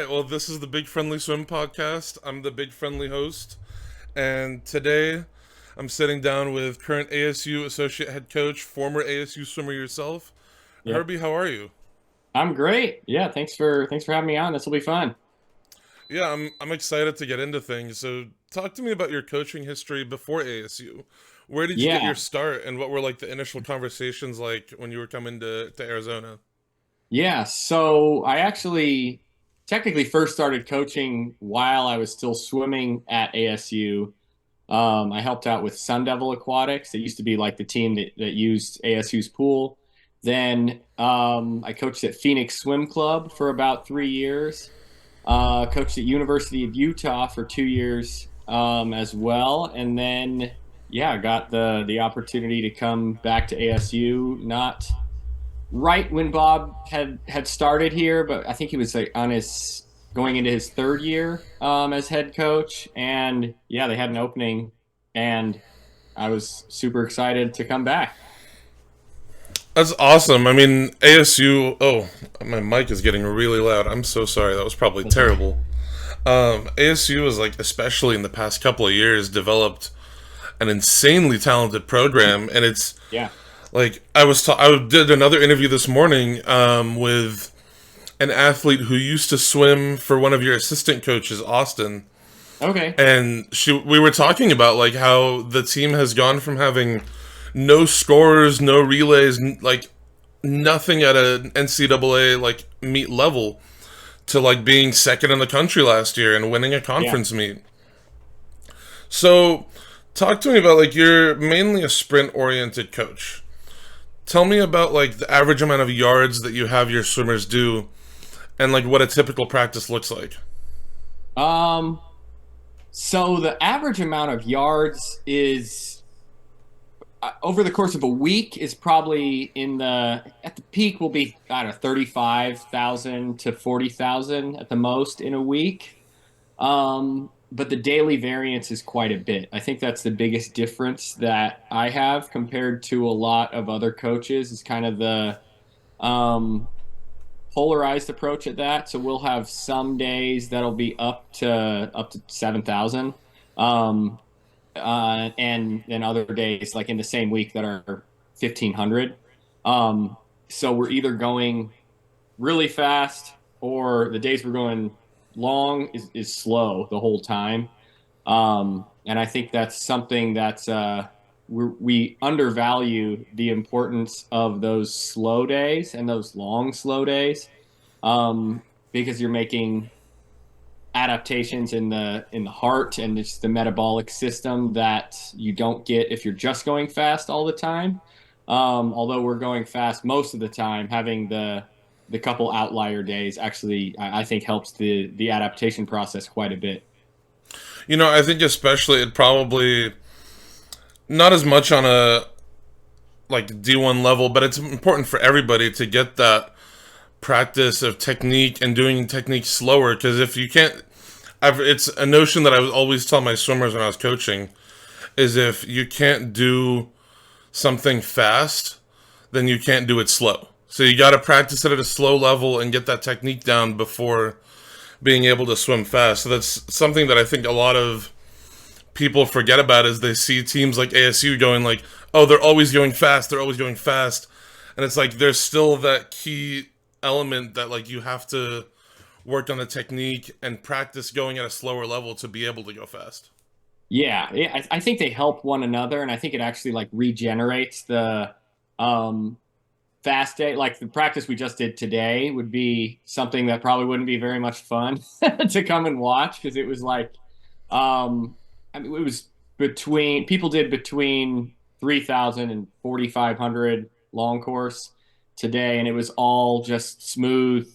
right. Well, this is the Big Friendly Swim podcast. I'm the Big Friendly host. And today I'm sitting down with current ASU associate head coach, former ASU swimmer yourself. Yep. Herbie, how are you? I'm great. Yeah, thanks for having me on. This will be fun. Yeah, I'm excited to get into things. So, talk to me about your coaching history before ASU. Where did you get your Yeah. start, and what were like the initial conversations like when you were coming to Arizona? Yeah, so I actually technically first started coaching while I was still swimming at ASU. I helped out with Sun Devil Aquatics. It used to be like the team that used ASU's pool. Then I coached at Phoenix Swim Club for about 3 years. Coached at University of Utah for 2 years as well, and then yeah, got the opportunity to come back to ASU. Not right when Bob had started here, but I think he was like on his going into his third year as head coach, and yeah, they had an opening, and I was super excited to come back. That's awesome. I mean, ASU. Oh, my mic is getting really loud. I'm so sorry. That was probably That's okay. terrible. ASU is like, especially in the past couple of years, developed an insanely talented program, and it's Yeah. like I did another interview this morning with an athlete who used to swim for one of your assistant coaches, Austin, Okay. and we were talking about like how the team has gone from having no scores, no relays, like nothing at an NCAA like meet level to like being second in the country last year and winning a Yeah. conference meet. So, talk to me about like you're mainly a sprint oriented coach. Tell me about like the average amount of yards that you have your swimmers do and like what a typical practice looks like. Um. So the average amount of yards is over the course of a week is probably in the at the peak will be I don't know 35,000 to 40,000 at the most in a week. But the daily variance is quite a bit. I think that's the biggest difference that I have compared to a lot of other coaches is kind of the um, polarized approach at that. So we'll have some days that'll be up to 7,000. Um, and then other days like in the same week that are 1,500. Um, so we're either going really fast or the days we're going long is slow the whole time. And I think that's something that's we undervalue the importance of those slow days and those long slow days because you're making adaptations in the heart and just the metabolic system that you don't get if you're just going fast all the time. Although we're going fast most of the time, having the couple outlier days actually I think helps the adaptation process quite a bit. You know, I think especially it probably not as much on a like D1 level, but it's important for everybody to get that practice of technique and doing technique slower because if you can't it's a notion that I would always tell my swimmers when I was coaching is if you can't do something fast, then you can't do it slow. So you got to practice it at a slow level and get that technique down before being able to swim fast. So that's something that I think a lot of people forget about is they see teams like ASU going like, "Oh, they're always going fast. They're always going fast." And it's like there's still that key element that like you have to work on the technique and practice going at a slower level to be able to go fast. Yeah, I think they help one another, and I think it actually like regenerates the um, fast day. Like the practice we just did today would be something that probably wouldn't be very much fun to come and watch because it was like, I mean, it was between people did between 3,000 and 4,500 long course today, and it was all just smooth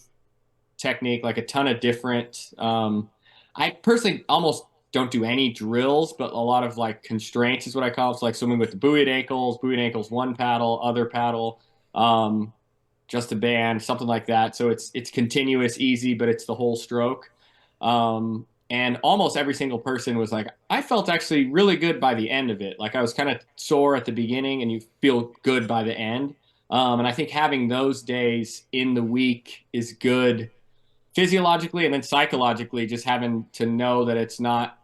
technique, like a ton of different. I personally almost don't do any drills, but a lot of like constraints is what I call it. So like swimming with the buoyed ankles, one paddle, other paddle, um, just a band, something like that. So it's continuous, easy, but it's the whole stroke. And almost every single person was like, I felt actually really good by the end of it. Like I was kind of sore at the beginning, and you feel good by the end. And I think having those days in the week is good physiologically and then psychologically, just having to know that it's not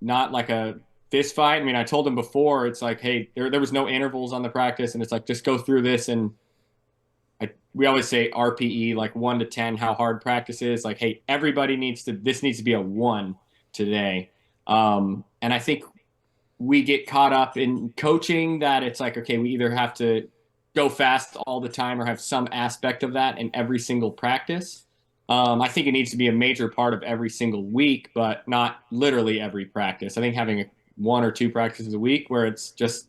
like a fist fight. I mean, I told him before, it's like, hey, there was no intervals on the practice, and it's like just go through this. And we always say RPE, like 1 to 10, how hard practice is. Like, hey, everybody this needs to be a 1 today. And I think we get caught up in coaching that it's like, okay, we either have to go fast all the time or have some aspect of that in every single practice. I think it needs to be a major part of every single week, but not literally every practice. I think having 1 or 2 practices a week where it's just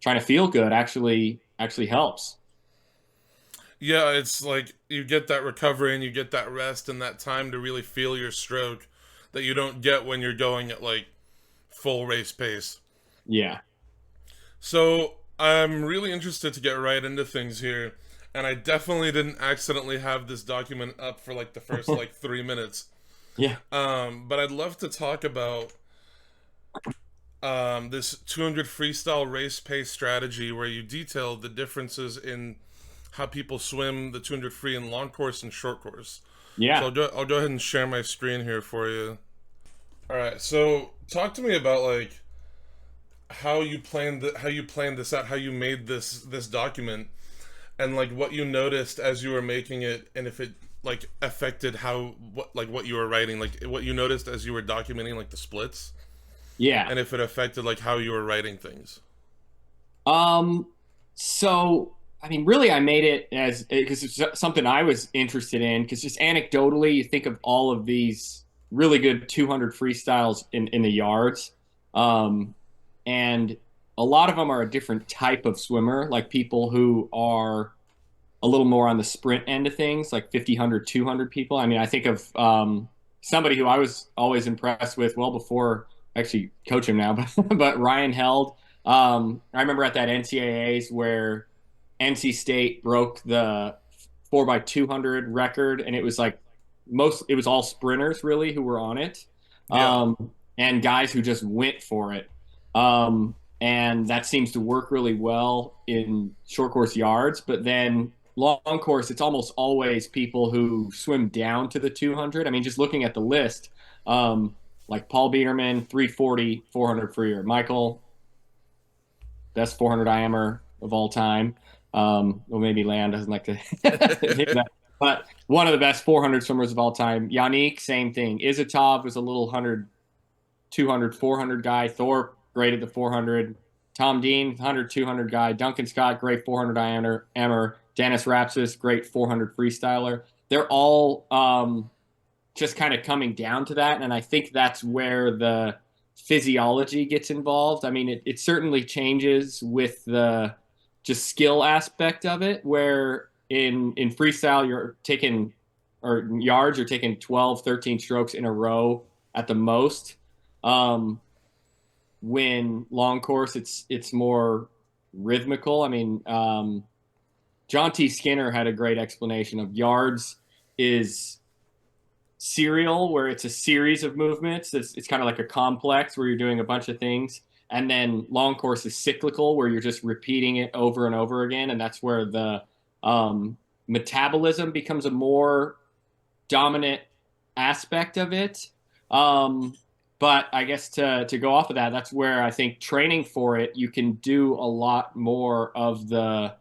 trying to feel good actually helps. Yeah, it's like you get that recovery and you get that rest and that time to really feel your stroke that you don't get when you're going at like full race pace. Yeah. So I'm really interested to get right into things here, and I definitely didn't accidentally have this document up for like the first like 3 minutes. Yeah. But I'd love to talk about this 200 freestyle race pace strategy where you detail the differences in how people swim the 200 free and long course and short course. So Yeah. I'll go ahead and share my screen here for you. All right. So talk to me about like how you planned this out, how you made this document, and like what you noticed as you were making it, and if it like affected what you were writing, like what you noticed as you were documenting like the splits, Yeah. and if it affected like how you were writing things. Um, so I mean, really, I made it as because it's something I was interested in. Because just anecdotally, you think of all of these really good 200 freestyles in the yards, um, and a lot of them are a different type of swimmer, like people who are a little more on the sprint end of things, like 50, 100, 200 people. I mean, I think of somebody who I was always impressed with well before I actually coach him now, but Ryan Held. I remember at that NCAAs where NC State broke the 4x200 record, and it was like it was all sprinters really who were on it, Yeah. and guys who just went for it. And that seems to work really well in short course yards. But then long course, it's almost always people who swim down to the 200. I mean, just looking at the list, like Paul Biederman, 340, 400 freer. Michael, best 400 IMer of all time. Well, maybe Land doesn't like to hear that. But one of the best 400 swimmers of all time. Yannick, same thing. Izatov was a little 100, 200, 400 guy. Thorpe, great at the 400. Tom Dean, 100, 200 guy. Duncan Scott, great 400 IMer. Dennis Rapsis, great 400 freestyler. They're all just kind of coming down to that. And I think that's where the physiology gets involved. I mean, it certainly changes with the just skill aspect of it, where in freestyle, you're taking, or yards, you're taking 12, 13 strokes in a row at the most. When long course, it's more rhythmical. I mean, John T. Skinner had a great explanation of yards is serial, where it's a series of movements. It's kind of like a complex where you're doing a bunch of things. And then long course is cyclical, where you're just repeating it over and over again. And that's where the metabolism becomes a more dominant aspect of it. But I guess to go off of that, that's where I think training for it, you can do a lot more of the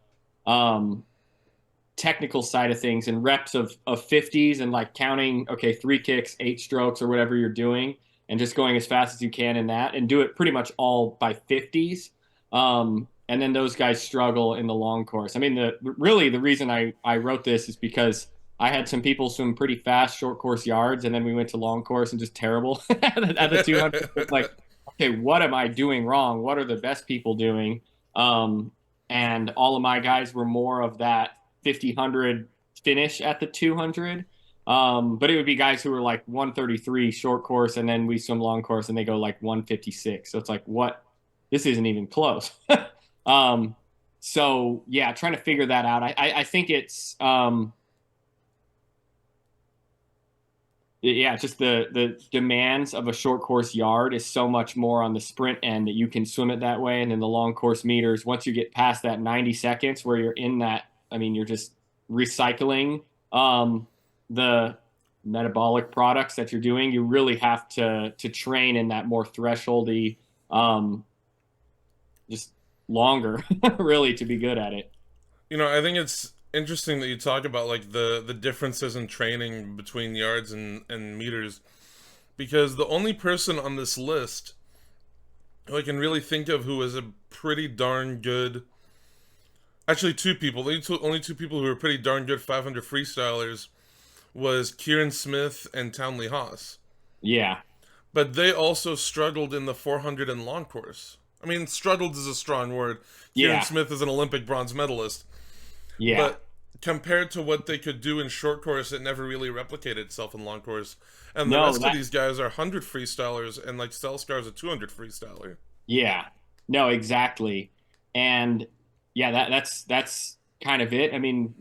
technical side of things and reps of 50s and like counting, okay, 3 kicks, 8 strokes or whatever you're doing, and just going as fast as you can in that and do it pretty much all by 50s. And then those guys struggle in the long course. I mean, really the reason I wrote this is because I had some people swim pretty fast short course yards, and then we went to long course and just terrible at the 200. It's like, okay, what am I doing wrong? What are the best people doing? And all of my guys were more of that 50, 100 finish at the 200. But it would be guys who were like 133 short course, and then we swim long course and they go like 156. So it's like, what? This isn't even close. So yeah, trying to figure that out. I think it's yeah, just the demands of a short course yard is so much more on the sprint end that you can swim it that way. And then the long course meters, once you get past that 90 seconds where you're in that, I mean, you're just recycling the metabolic products that you're doing, you really have to train in that more thresholdy, um, just longer, really, to be good at it. I think it's interesting that you talk about like the differences in training between yards and meters, because the only person on this list who I can really think of who is a pretty darn good, actually two people, only two people who are pretty darn good 500 freestylers was Kieran Smith and Townley Haas. Yeah, But they also struggled in the 400 and long course. I mean, struggled is a strong word. Kieran yeah, Smith is an Olympic bronze medalist. yeah. But compared to what they could do in short course, it never really replicated itself in long course. And the No, rest of that these guys are 100 freestylers, and like Selskar's a 200 freestyler. yeah. No, exactly. And yeah, that's kind of it. I mean,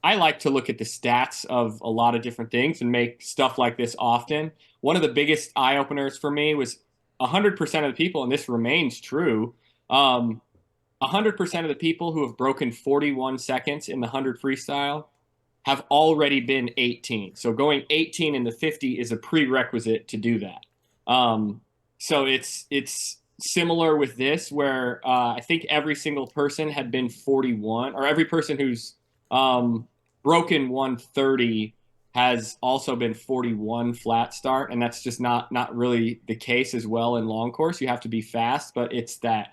I like to look at the stats of a lot of different things and make stuff like this often. One of the biggest eye openers for me was 100% of the people, and this remains true. 100% of the people who have broken 41 seconds in the 100 freestyle have already been 18. So going 18 in the 50 is a prerequisite to do that. Um, so it's similar with this, where I think every single person had been 41, or every person who's broken 130 has also been 41 flat start, and that's just not really the case as well in long course. You have to be fast, but it's that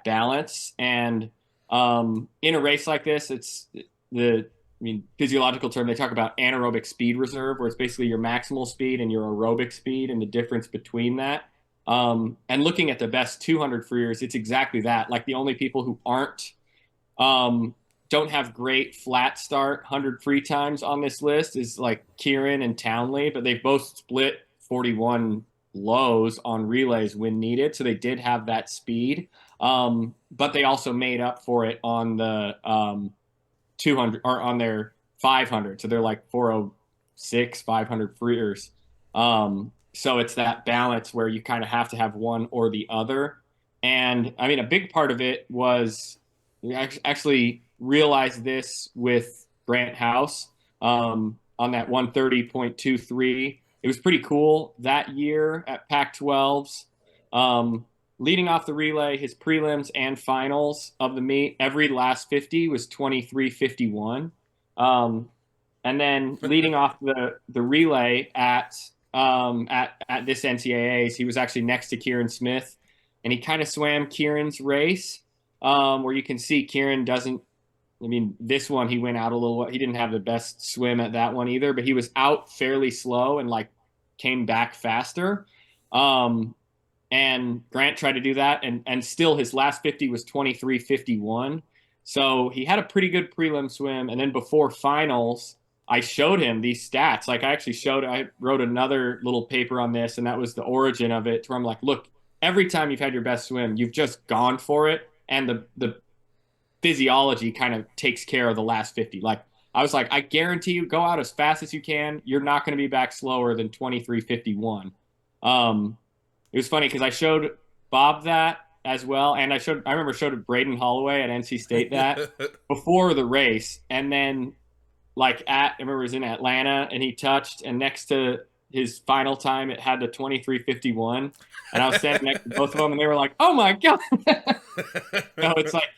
balance. And in a race like this, it's the I mean, physiological term, they talk about anaerobic speed reserve, where it's basically your maximal speed and your aerobic speed and the difference between that. And looking at the best 200 freers, it's exactly that. Like the only people who aren't um, don't have great flat start 100 free times on this list is like Kieran and Townley, but they've both split 41 lows on relays when needed. So they did have that speed. But they also made up for it on the 200 or on their 500. So they're like 406, 500 freers. So it's that balance where you kind of have to have one or the other. And I mean, a big part of it was we actually realized this with Grant House on that 130.23. It was pretty cool that year at Pac 12s. Leading off the relay, his prelims and finals of the meet, every last 50 was 23:51. And then leading off the relay at this NCAA's, he was actually next to Kieran Smith, and he kind of swam Kieran's race, where you can see Kieran doesn't. I mean, this one he went out a little. He didn't have the best swim at that one either, but he was out fairly slow and like came back faster. And Grant tried to do that, and still his last 50 was 23:51. So he had a pretty good prelim swim, and then before finals, I showed him these stats. Like I wrote another little paper on this, and that was the origin of it. Where I'm like, look, every time you've had your best swim, you've just gone for it, and the physiology kind of takes care of the last 50. Like I was like, I guarantee you, go out as fast as you can. You're not going to be back slower than 23:51. It was funny because I showed Bob that as well, and I remember showed Braden Holloway at NC State that before the race, and then I remember it was in Atlanta, and he touched, and next to his final time, it had the 23:51, and I was standing next to both of them, and they were like, "Oh my god!" So it's like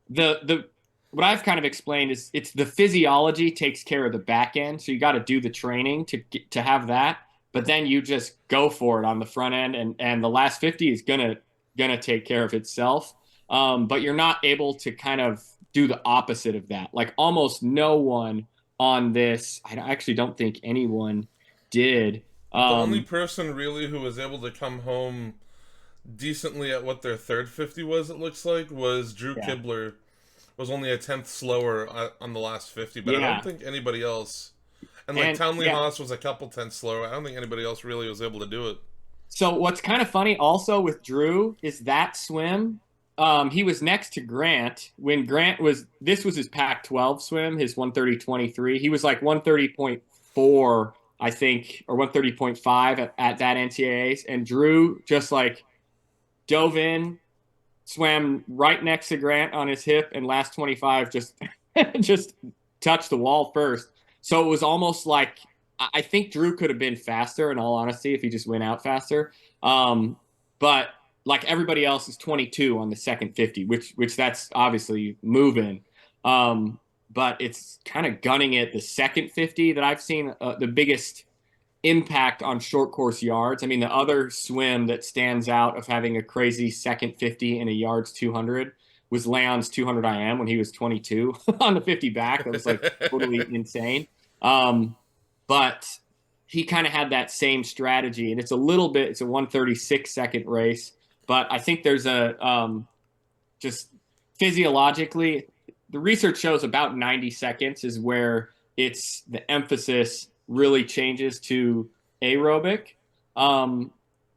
the what I've kind of explained is it's the physiology takes care of the back end, so you got to do the training to have that, but then you just go for it on the front end, and the last 50 is gonna take care of itself. But you're not able to kind of do the opposite of that. Like almost no one on this, I actually don't think anyone did. The only person really who was able to come home decently at what their third 50 was, it looks like, was Drew Yeah, Kibler. Was only a tenth slower on the last 50, but I don't yeah, think anybody else. And like and Townley yeah. Haas was a couple tenths slower. I don't think anybody else really was able to do it. So what's kind of funny also with Drew is that swim. He was next to Grant when Grant was. This was his Pac-12 swim, his 130.23. He was like 130.4, I think, or 130.5 at that NCAA's, and Drew just like dove in, swam right next to Grant on his hip, and last 25 just just touched the wall first. So it was almost like I think Drew could have been faster, in all honesty, if he just went out faster. Um, but like everybody else is 22 on the second 50, which that's obviously moving. Um, but it's kind of gunning it the second 50 that I've seen the biggest impact on short course yards. I mean, the other swim that stands out of having a crazy second 50 and a yards 200 was Leon's 200 IM when he was 22 on the 50 back. That was like totally insane. Um, but he kind of had that same strategy, and it's a little bit. It's a 1:36-second race, but I think there's a just physiologically, the research shows about 90 seconds is where it's the emphasis really changes to aerobic.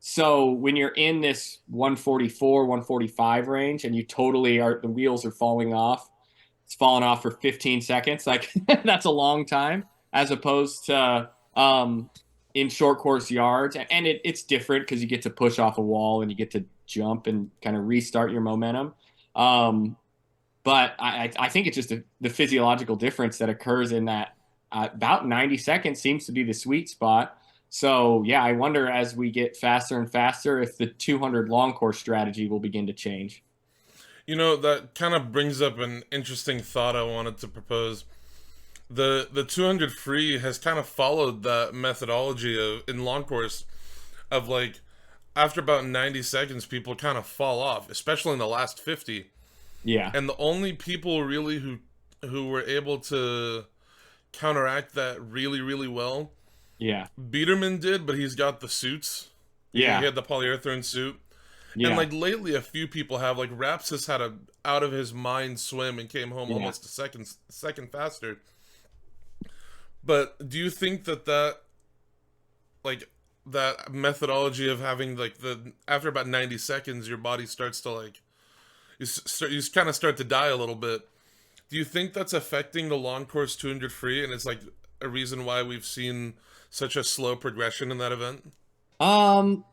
So when you're in this 144, 145 range and you totally are, the wheels are falling off, it's falling off for 15 seconds. Like that's a long time as opposed to in short course yards. And it's different because you get to push off a wall and you get to jump and kind of restart your momentum. Um, but I think it's just the physiological difference that occurs in that about 90 seconds seems to be the sweet spot. So, yeah, I wonder as we get faster and faster if the 200 long course strategy will begin to change. That kind of brings up an interesting thought I wanted to propose. The 200 free has kind of followed that methodology of in long course of like after about 90 seconds people kind of fall off, especially in the last 50. Yeah. And the only people really who were able to counteract that really, really well. Yeah. Biederman did, but he's got the suits. Yeah. He had the polyurethane suit. Yeah. And like lately, a few people have. Like Raps has had a out of his mind swim and came home almost a second faster. But do you think that like that methodology of having like the after about 90 seconds, your body starts to like you kind of start to die a little bit? Do you think that's affecting the long course 200 free, and it's like a reason why we've seen such a slow progression in that event? Um,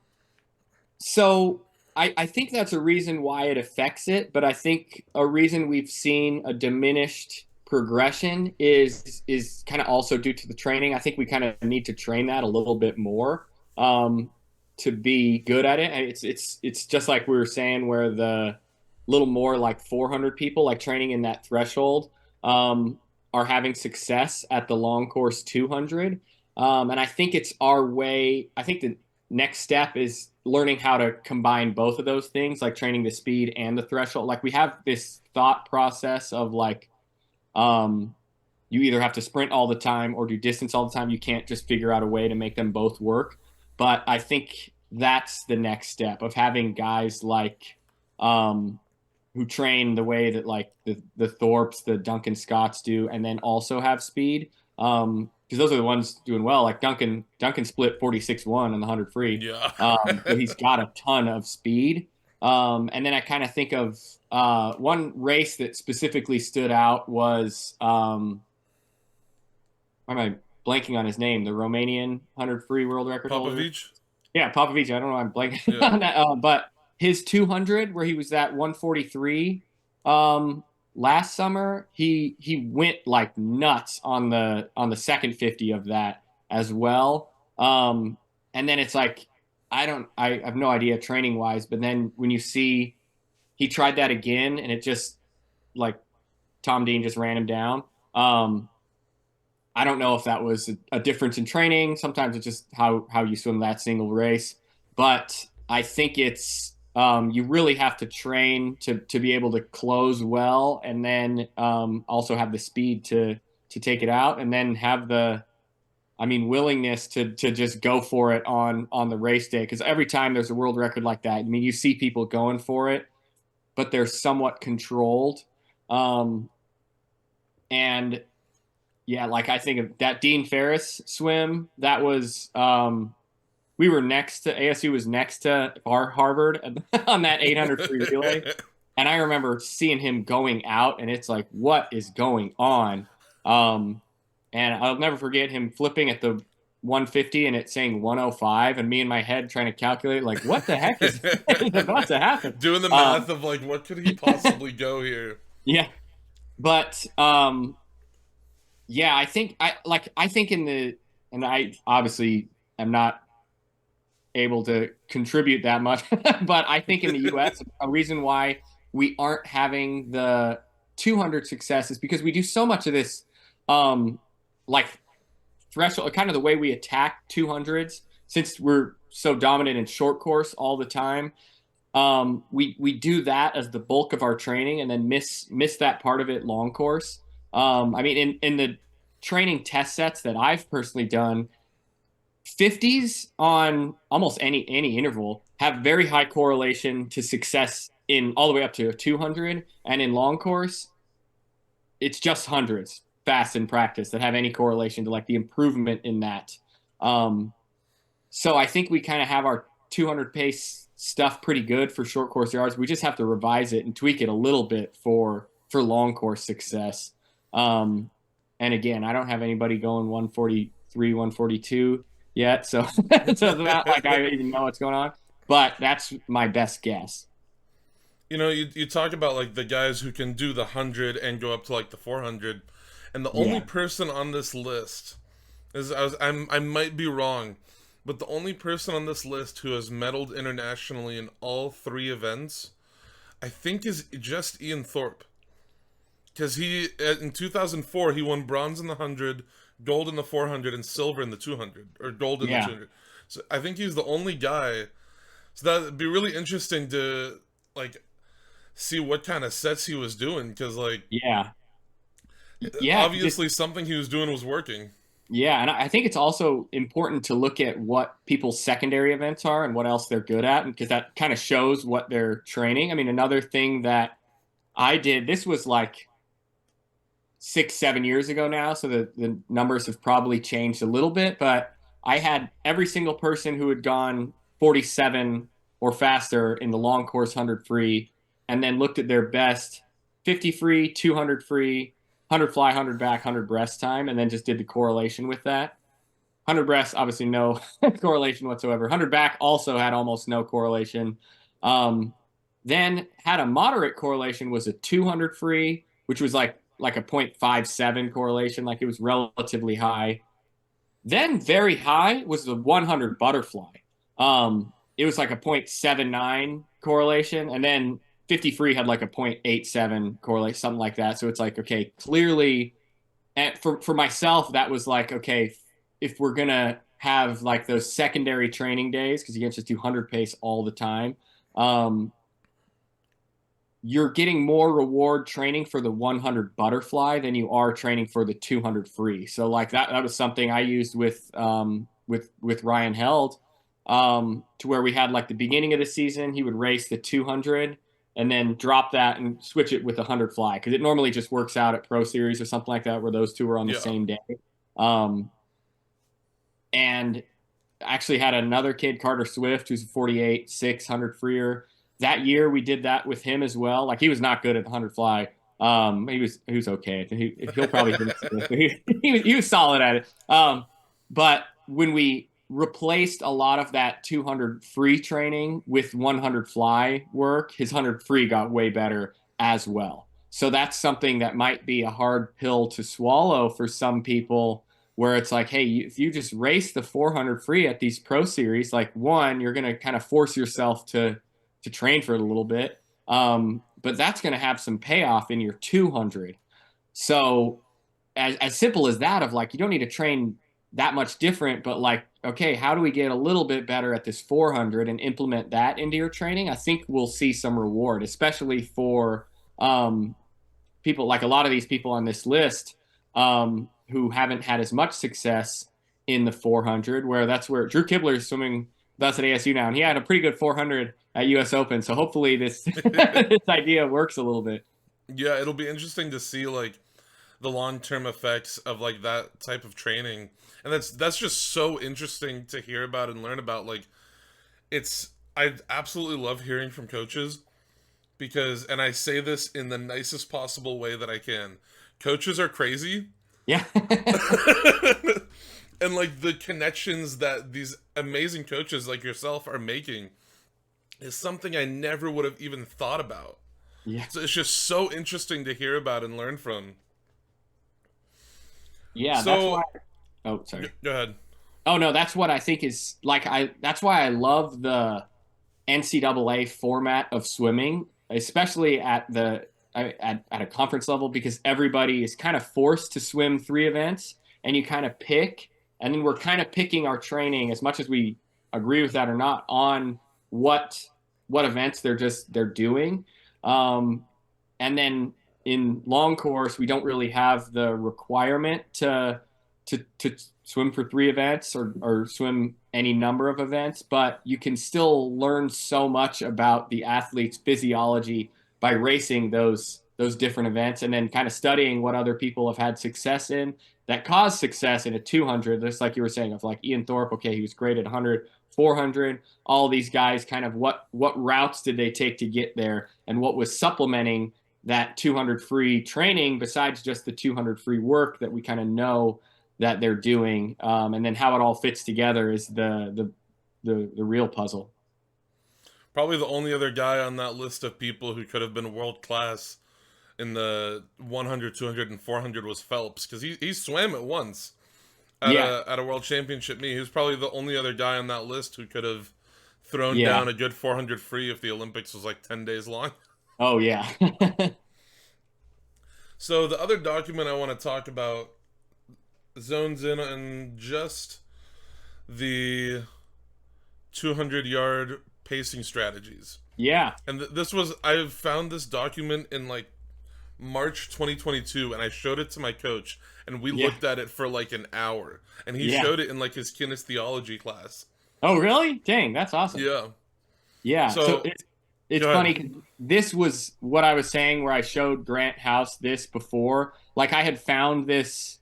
so I think that's a reason why it affects it, but I think a reason we've seen a diminished progression is kind of also due to the training. I think we kind of need to train that a little bit more to be good at it. And it's just like we were saying, where the little more like 400 people like training in that threshold are having success at the long course 200. And I think it's our way. I think the next step is learning how to combine both of those things, like training the speed and the threshold. Like we have this thought process of like, you either have to sprint all the time or do distance all the time. You can't just figure out a way to make them both work. But I think that's the next step of having guys like, who train the way that like the Thorpes, the Duncan Scotts do, and then also have speed. Because those are the ones doing well. Like Duncan split 46-1 on the 100 free. Yeah. So he's got a ton of speed. And then I kind of think of one race that specifically stood out was why am I blanking on his name? The Romanian 100 free world record holder. Popovic? Yeah, Popovic. I don't know why I'm blanking Yeah. on that. But his 200, where he was at 143 last summer, he went like nuts on the second 50 of that as well. And then it's like I have no idea training wise, but then when you see he tried that again and it just like Tom Dean just ran him down. I don't know if that was a difference in training. Sometimes it's just how you swim that single race, but I think it's you really have to train to be able to close well, and then also have the speed to take it out, and then have the willingness to just go for it on the race day. Because every time there's a world record like that, I mean, you see people going for it, but they're somewhat controlled. And yeah, like I think of that Dean Ferris swim. That was we were next to ASU was next to our Harvard on that 800 free relay, and I remember seeing him going out, and it's like, what is going on? And I'll never forget him flipping at the 150 and it saying 105, and me in my head trying to calculate like, what the heck is about to happen? Doing the math of like, what could he possibly go here? Yeah, but yeah, I think in and I obviously am not able to contribute that much. But I think in the US, a reason why we aren't having the 200 success is because we do so much of this, like threshold, kind of the way we attack 200s, since we're so dominant in short course all the time. We do that as the bulk of our training, and then miss that part of it long course. I mean, in the training test sets that I've personally done, 50s on almost any interval have very high correlation to success in all the way up to a 200, and in long course it's just hundreds fast in practice that have any correlation to like the improvement in that. um so I think we kind of have our 200 pace stuff pretty good for short course yards. We just have to revise it and tweak it a little bit for long course success. And again, I don't have anybody going 143, 142 yet, so so it's not like I even know what's going on. But that's my best guess. You talk about like the guys who can do the 100 and go up to like the 400, and the only Yeah, person on this list is I might be wrong, but the only person on this list who has medaled internationally in all three events, I think, is just Ian Thorpe. Because he in 2004 he won bronze in the 100, gold in the 400, and silver in the 200, or gold in the yeah, 200. So I think he's the only guy. So that'd be really interesting to like see what kind of sets he was doing, because like yeah, yeah. obviously something he was doing was working. Yeah, and I think it's also important to look at what people's secondary events are and what else they're good at, because that kind of shows what they're training. I mean, another thing that I did, this was like 6, 7 years ago now, so the numbers have probably changed a little bit, but I had every single person who had gone 47 or faster in the long course 100 free, and then looked at their best 50 free, 200 free, 100 fly, 100 back, 100 breast time, and then just did the correlation with that. 100 breast, obviously no correlation whatsoever. 100 back also had almost no correlation. Um, then had a moderate correlation was a 200 free, which was like a 0.57 correlation, like it was relatively high. Then very high was the 100 butterfly. It was like a 0.79 correlation, and then 50 free had like a 0.87 correlation, something like that. So it's like, okay, clearly, and for myself, that was like, okay, if we're gonna have like those secondary training days, because you can't just do 100 pace all the time, um, you're getting more reward training for the 100 butterfly than you are training for the 200 free. So like that was something I used with Ryan Held, to where we had like the beginning of the season, he would race the 200 and then drop that and switch it with the 100 fly, because it normally just works out at Pro Series or something like that where those two are on the Yeah. same day. Um, and actually had another kid, Carter Swift, who's a 48, 600 freer. That year we did that with him as well. Like he was not good at the 100 fly. He was okay. He'll probably hit it. He was solid at it. But when we replaced a lot of that 200 free training with 100 fly work, his 100 free got way better as well. So that's something that might be a hard pill to swallow for some people, where it's like, hey, if you just race the 400 free at these pro series, like one, you're going to kind of force yourself to train for it a little bit. But that's going to have some payoff in your 200. So as simple as that, of like, you don't need to train that much different, but like, okay, how do we get a little bit better at this 400 and implement that into your training? I think we'll see some reward, especially for people like a lot of these people on this list, who haven't had as much success in the 400, where that's where Drew Kibler is swimming with us at ASU now, and he had a pretty good 400 at US Open. So hopefully this this idea works a little bit. Yeah, it'll be interesting to see like the long-term effects of like that type of training. And that's just so interesting to hear about and learn about. Like I absolutely love hearing from coaches, because, and I say this in the nicest possible way that I can, coaches are crazy. Yeah. And like the connections that these amazing coaches like yourself are making is something I never would have even thought about. Yeah. So it's just so interesting to hear about and learn from. Yeah, that's why. So Oh, sorry. Go ahead. Oh no, that's what I think is like that's why I love the NCAA format of swimming, especially at a conference level, because everybody is kind of forced to swim three events, and you kind of pick, and then we're kind of picking our training as much as we agree with that or not on what what events they're doing, um, and then in long course we don't really have the requirement to swim for three events or swim any number of events, but you can still learn so much about the athlete's physiology by racing those different events and then kind of studying what other people have had success in that caused success in a 200, just like you were saying, of like Ian Thorpe. Okay, he was great at 100, 400. All these guys, kind of what routes did they take to get there, and what was supplementing that 200 free training besides just the 200 free work that we kind of know that they're doing, and then how it all fits together is the real puzzle. Probably the only other guy on that list of people who could have been world class in the 100, 200, and 400 was Phelps, because he swam it once Yeah, at a world championship meet. He was probably the only other guy on that list who could have thrown yeah, down a good 400 free if the Olympics was like 10 days long. oh yeah, So the other document I want to talk about zones in on just the 200-yard pacing strategies. yeah, And this was, I found this document in like March 2022, and I showed it to my coach, and we yeah, looked at it for like an hour, and he yeah. showed it in like his kinestheology class. Oh really? Dang, that's awesome. Yeah. Yeah. So So it's go ahead. funny 'cause this was what I was saying where I showed Grant House this before. Like I had found this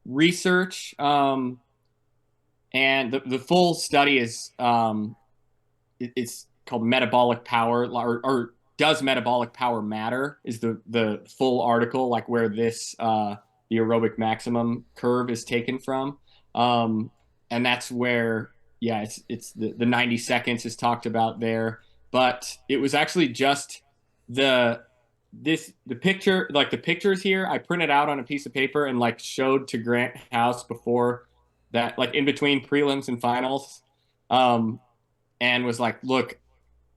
research, and the full study is it's called metabolic power, or does metabolic power matter is the full article, like where this the aerobic maximum curve is taken from, and that's where, yeah, it's the 90 seconds is talked about there, but it was actually just the the picture, like the pictures here I printed out on a piece of paper and like showed to Grant House before that, like in between prelims and finals, um and was like, look,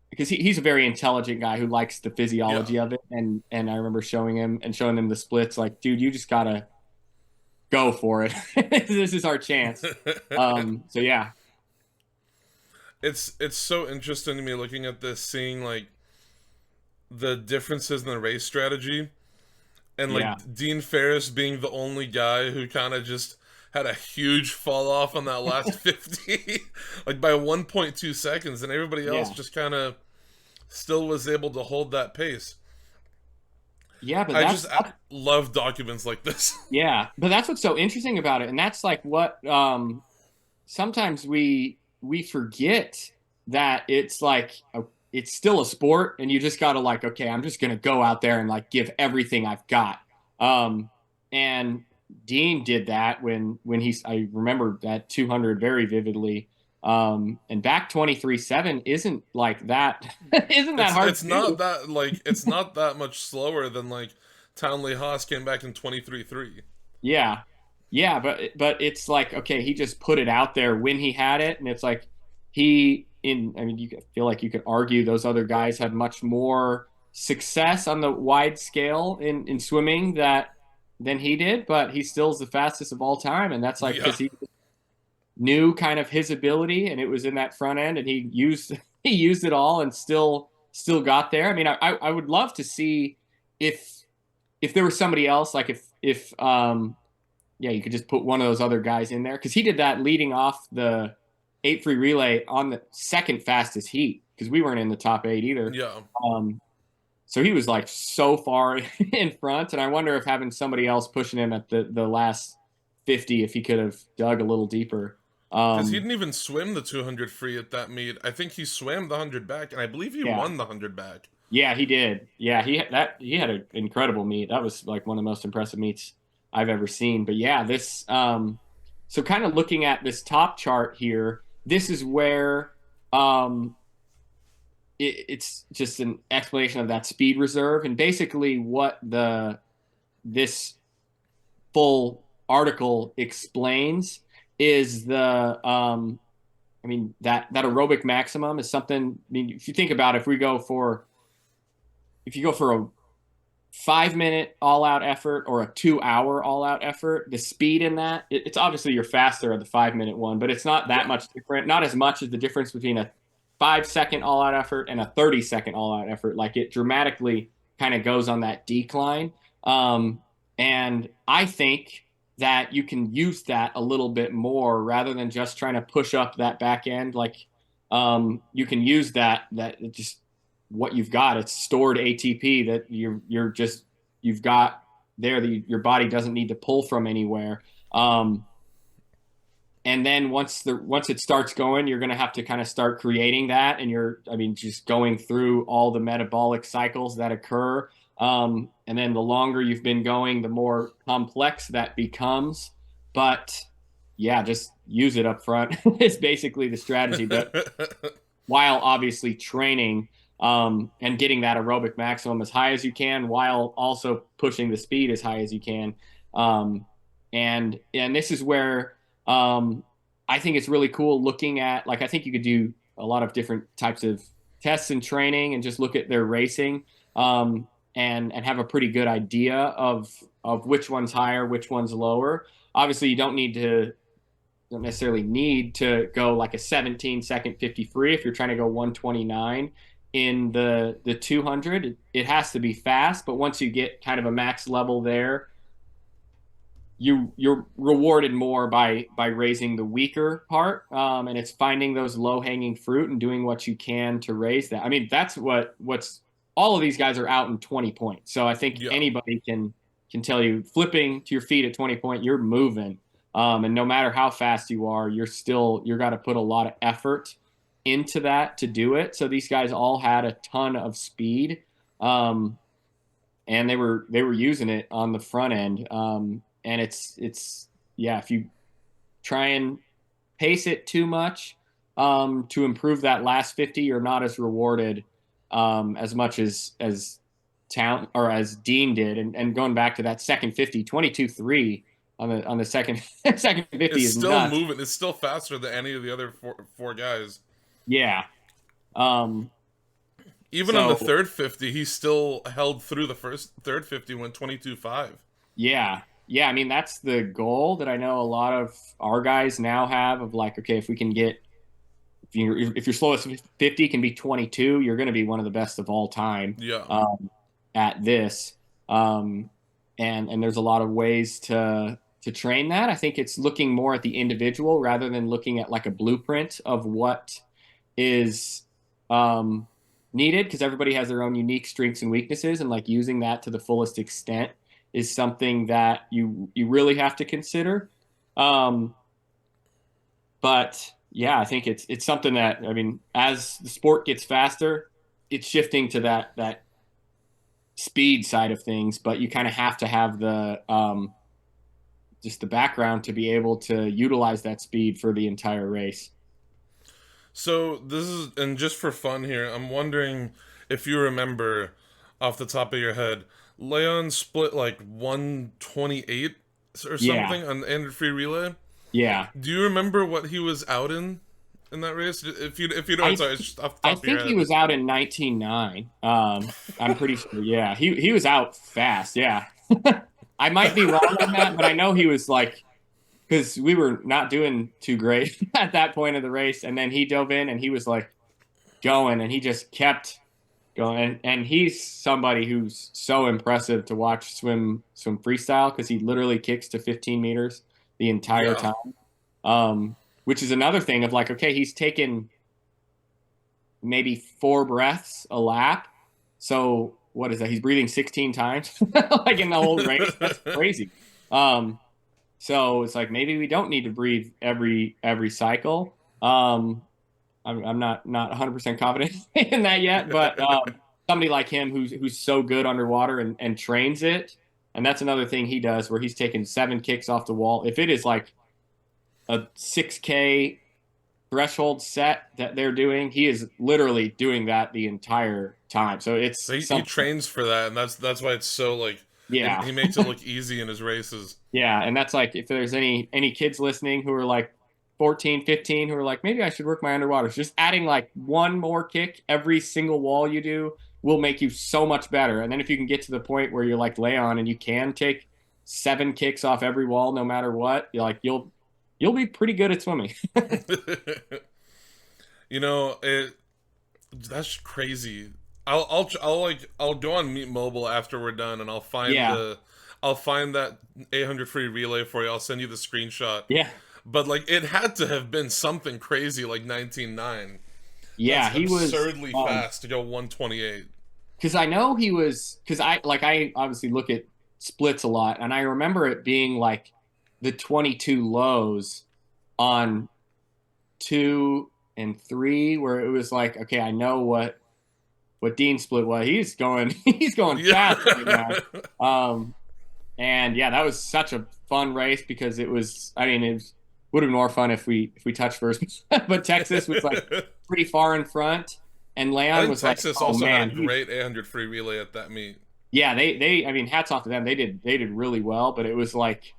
because he's a very intelligent guy who likes the Yeah. physiology of it, and I remember showing him the splits, like, dude, you just gotta go for it. This is our chance. So yeah, It's so interesting to me looking at this, seeing like the differences in the race strategy, and yeah, like Dean Ferris being the only guy who kind of just had a huge fall off on that last 50, like by 1.2 seconds, and everybody else yeah, just kind of still was able to hold that pace. yeah. But I just love documents like this. yeah, but that's what's so interesting about it, and that's like what, sometimes we forget that it's like it's still a sport, and you just got to like, okay, I'm just gonna go out there and like give everything I've got. And Dean did that when he's, I remember that 200 very vividly. And back 23.7 isn't like that isn't that hard It's to not do. that like it's not that much slower than like Townley Haas came back in 23.3. Yeah. Yeah, but it's like, okay, he just put it out there when he had it, and it's like I mean, feel like you could argue those other guys had much more success on the wide scale in swimming that than he did, but he still's the fastest of all time, and that's like Yeah. because he knew kind of his ability, and it was in that front end, and he used he used it all and still got there. I mean, I would love to see if there was somebody else, like if yeah, you could just put one of those other guys in there, because he did that leading off the 8 free relay on the second fastest heat, because we weren't in the top 8 either. Yeah. Um, so he was like so far in front, and I wonder if having somebody else pushing him at the last 50, if he could have dug a little deeper. Because he Um, didn't even swim the 200 free at that meet. I think he swam the 100 back, and I believe he yeah, won the 100 back. yeah, he did. Yeah, he had an incredible meet. That was like one of the most impressive meets I've ever seen. But yeah, this, so kind of looking at this top chart here, this is where, it's just an explanation of that speed reserve, and basically what the this full article explains is I mean, that aerobic maximum is something. I mean, if you think about it, if you go for a 5 minute all out effort or a 2 hour all out effort, the speed in that, it's obviously you're faster at the 5 minute one, but it's not that Yeah. much different. Not as much as the difference between a 5 second all out effort and a 30-second all out effort. Like it dramatically kind of goes on that decline. Um, and I think that you can use that a little bit more rather than just trying to push up that back end. Like you can use that just what you've got. It's stored ATP that you've got there that your body doesn't need to pull from anywhere. And then once it starts going, you're going to have to kind of start creating that, and I mean, just going through all the metabolic cycles that occur. And then the longer you've been going, the more complex that becomes. But yeah, just use it up front is basically the strategy. But while obviously training and getting that aerobic maximum as high as you can, while also pushing the speed as high as you can. Um, and this is where I think it's really cool looking at, like, I think you could do a lot of different types of tests and training and just look at their racing and have a pretty good idea of which one's higher, which one's lower. Obviously, you don't necessarily need to go like a 17-second 50 free if you're trying to go 129 in the 200. It has to be fast, but once you get kind of a max level there, you're rewarded more by raising the weaker part, and it's finding those low hanging fruit and doing what you can to raise that. I mean, that's what's all of these guys are out in 20 points, so I think Yeah. anybody can tell you flipping to your feet at 20 point, you're moving. And no matter how fast you are, you're got to put a lot of effort into that to do it. So these guys all had a ton of speed, and they were using it on the front end. And it's yeah, if you try and pace it too much to improve that last 50, you're not as rewarded as much as talent or as Dean did. And going back to that second 50, 22-3 on the second second 50 It's is still nuts. moving. It's still faster than any of the other four guys. Yeah. Um, Even on the so third 50, he still held through the first third 50, went 22.5. yeah. Yeah, I mean that's the goal that I know a lot of our guys now have of like, okay, if we can get if your slowest 50 can be 22, you're going to be one of the best of all time Yeah. at this. Um, and there's a lot of ways to train that. I think it's looking more at the individual rather than looking at like a blueprint of what is needed, because everybody has their own unique strengths and weaknesses, and like using that to the fullest extent is something that you really have to consider. Um, but yeah, I think it's something that, I mean, as the sport gets faster, it's shifting to that speed side of things, but you kind of have to have the just the background to be able to utilize that speed for the entire race. So this is, and just for fun here, I'm wondering if you remember off the top of your head, Leon split like 128 or Yeah, something on the end free relay. yeah. Do you remember what he was out in that race? If you don't, I sorry, it's just off the I top of your think he head. was out in 1909. I'm pretty sure. Yeah, he was out fast. Yeah, I might be wrong on that, but I know he was like, because we were not doing too great at that point of the race, and then he dove in and he was like going, and he just kept going. And he's somebody who's so impressive to watch swim freestyle because he literally kicks to 15 meters the entire Yeah. time. Which is another thing of like, okay, he's taken maybe 4 breaths a lap. So what is that? He's breathing 16 times like in the whole race. That's crazy. Um, so it's like maybe we don't need to breathe every cycle. I'm not 100% confident in that yet, but somebody like him who's so good underwater and trains it, and that's another thing he does where he's taken 7 kicks off the wall. If it is like a 6K threshold set that they're doing, he is literally doing that the entire time. So So it's he something. trains for that, and that's why it's so like Yeah. He makes it look easy in his races. Yeah, and that's like if there's any kids listening who are like 14, 15 who are like maybe I should work my underwaters, just adding like one more kick every single wall you do will make you so much better. And then if you can get to the point where you're like Leon and you can take 7 kicks off every wall no matter what, you'll be pretty good at swimming. You know, that's crazy. I'll go on Meet Mobile after we're done, and Yeah. I'll find that 800 free relay for you. I'll send you the screenshot. Yeah. But like, it had to have been something crazy like 19.9. Yeah, That's he was absurdly fast to go 128. because I know he was because I obviously look at splits a lot, and I remember it being like the 22 lows on 2 and 3, where it was like, okay, I know what Dean split was. He's going he's going Yeah. fast right now. And yeah, that was such a fun race because it was. I mean, would have been more fun if we touched first, but Texas was like pretty far in front, and I Leon think was like, Texas "Oh also had man, a great 800 free relay at that meet. yeah." They I mean, hats off to them. They did really well, but it was like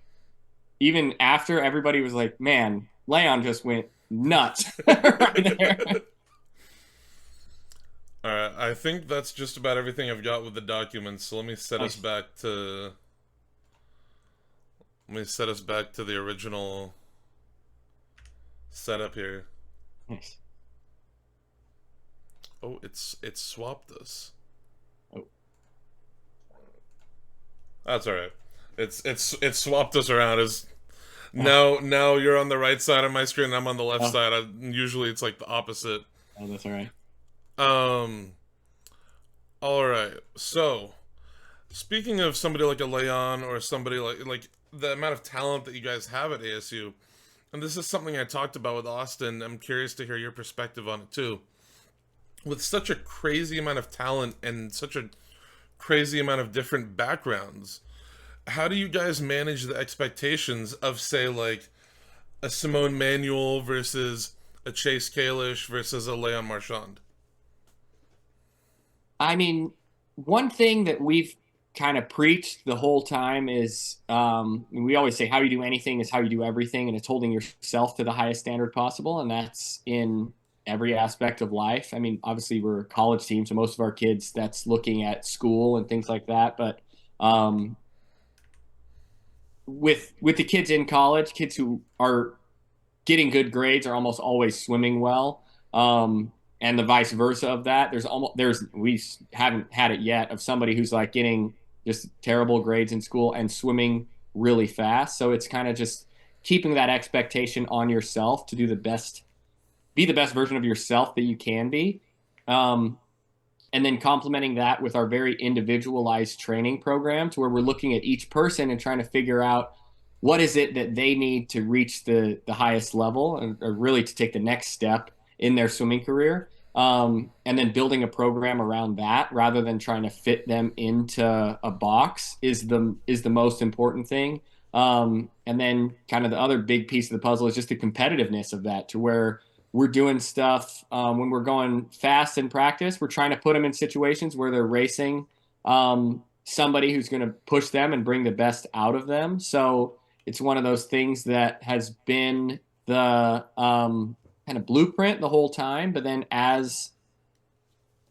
even after everybody was like, "Man, Leon just went nuts right there." All right, I think that's just about everything I've got with the documents. So Nice. let me set us back to the original setup here. Nice. Oh, it's swapped us. Oh, That's all right. It's swapped us around. As oh, now you're on the right side of my screen, and I'm on the left oh, side. Usually it's like the opposite. oh, that's all right. Um. All right. So, speaking of somebody like a Leon or somebody like the amount of talent that you guys have at ASU, and this is something I talked about with Austin. I'm curious to hear your perspective on it too. With such a crazy amount of talent and such a crazy amount of different backgrounds, how do you guys manage the expectations of, say, like a Simone Manuel versus a Chase Kalish versus a Leon Marchand? I mean, one thing that we've kind of preached the whole time is we always say how you do anything is how you do everything, and it's holding yourself to the highest standard possible, and that's in every aspect of life. I mean, obviously we're a college team, so most of our kids that's looking at school and things like that, but um, with the kids in college, kids who are getting good grades are almost always swimming well. And the vice versa of that. There's we haven't had it yet of somebody who's like getting just terrible grades in school and swimming really fast. So it's kind of just keeping that expectation on yourself to be the best version of yourself that you can be. Um, and then complementing that with our very individualized training program to where we're looking at each person and trying to figure out what is it that they need to reach the highest level or really to take the next step in their swimming career, and then building a program around that rather than trying to fit them into a box is the most important thing. And then kind of the other big piece of the puzzle is just the competitiveness of that to where we're doing stuff when we're going fast in practice. We're trying to put them in situations where they're racing somebody who's going to push them and bring the best out of them. So it's one of those things that has been the kind of blueprint the whole time. But then as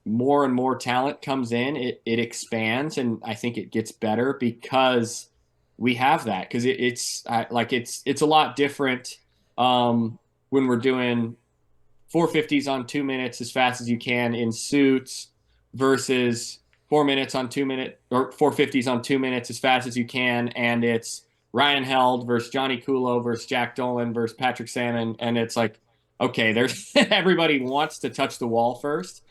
more and more talent comes in, it expands, and I think it gets better because we have that. Because it's a lot different when we're doing 450s on 2 minutes as fast as you can in suits versus 4 minutes on 2 minute or 450s on 2 minutes as fast as you can, and it's Ryan Held versus Johnny Kulo versus Jack Dolan versus Patrick Salmon, and it's like, okay, there's everybody wants to touch the wall first.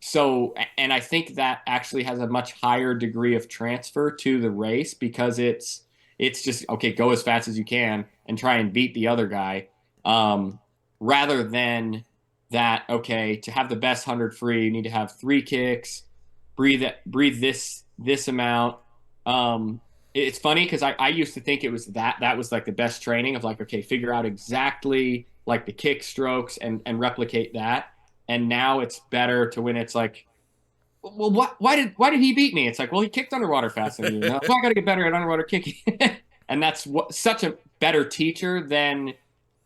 So, and I think that actually has a much higher degree of transfer to the race because it's just okay, go as fast as you can and try and beat the other guy, rather than that. Okay, to have the best 100 free, you need to have 3 kicks, breathe this amount. It's funny because I used to think it was that was like the best training of like, okay, figure out exactly like the kick strokes and replicate that. And now it's better to when it's like, well, why did he beat me? It's like, well, he kicked underwater faster than you. No, well, I got to get better at underwater kicking. And that's what such a better teacher than